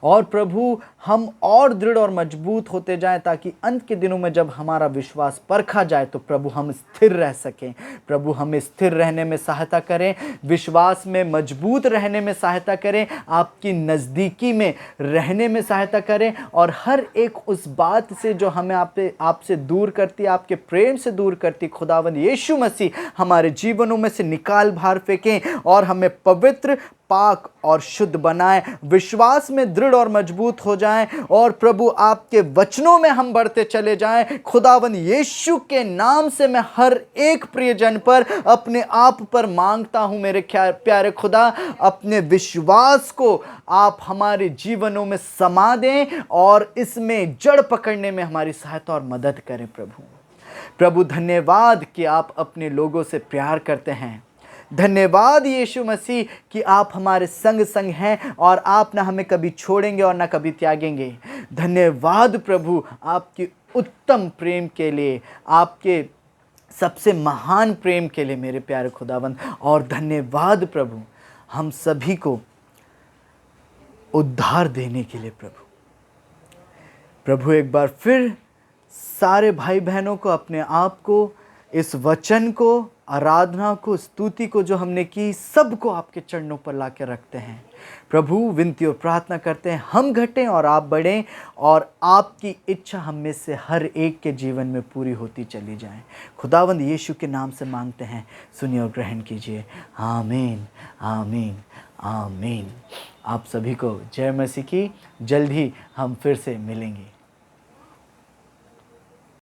और प्रभु हम और दृढ़ और मजबूत होते जाएं, ताकि अंत के दिनों में जब हमारा विश्वास परखा जाए तो प्रभु हम स्थिर रह सकें। प्रभु हमें स्थिर रहने में सहायता करें, विश्वास में मजबूत रहने में सहायता करें, आपकी नज़दीकी में रहने में सहायता करें, और हर एक उस बात से जो हमें आपसे दूर करती, आपके प्रेम से दूर करती, खुदावंद यीशु मसीह हमारे जीवनों में से निकाल बाहर फेंकें और हमें पवित्र, पाक और शुद्ध बनाएं, विश्वास में दृढ़ और मजबूत हो जाएं, और प्रभु आपके वचनों में हम बढ़ते चले जाएं। खुदावन यीशु के नाम से मैं हर एक प्रियजन पर, अपने आप पर मांगता हूं मेरे प्यारे खुदा, अपने विश्वास को आप हमारे जीवनों में समा दें और इसमें जड़ पकड़ने में हमारी सहायता और मदद करें। प्रभु धन्यवाद कि आप अपने लोगों से प्यार करते हैं। धन्यवाद यीशु मसीह कि आप हमारे संग हैं और आप ना हमें कभी छोड़ेंगे और ना कभी त्यागेंगे। धन्यवाद प्रभु आपके उत्तम प्रेम के लिए, आपके सबसे महान प्रेम के लिए मेरे प्यारे खुदावंद। और धन्यवाद प्रभु हम सभी को उद्धार देने के लिए प्रभु एक बार फिर सारे भाई बहनों को, अपने आप को, इस वचन को, आराधना को, स्तुति को जो हमने की, सबको आपके चरणों पर ला के रखते हैं। प्रभु विनती और प्रार्थना करते हैं हम घटें और आप बढ़ें, और आपकी इच्छा हम में से हर एक के जीवन में पूरी होती चली जाए। खुदावंद यीशु के नाम से मांगते हैं, सुनिए और ग्रहण कीजिए। आमीन, आमीन, आमीन। आप सभी को जय मसीह की। जल्द ही हम फिर से मिलेंगे।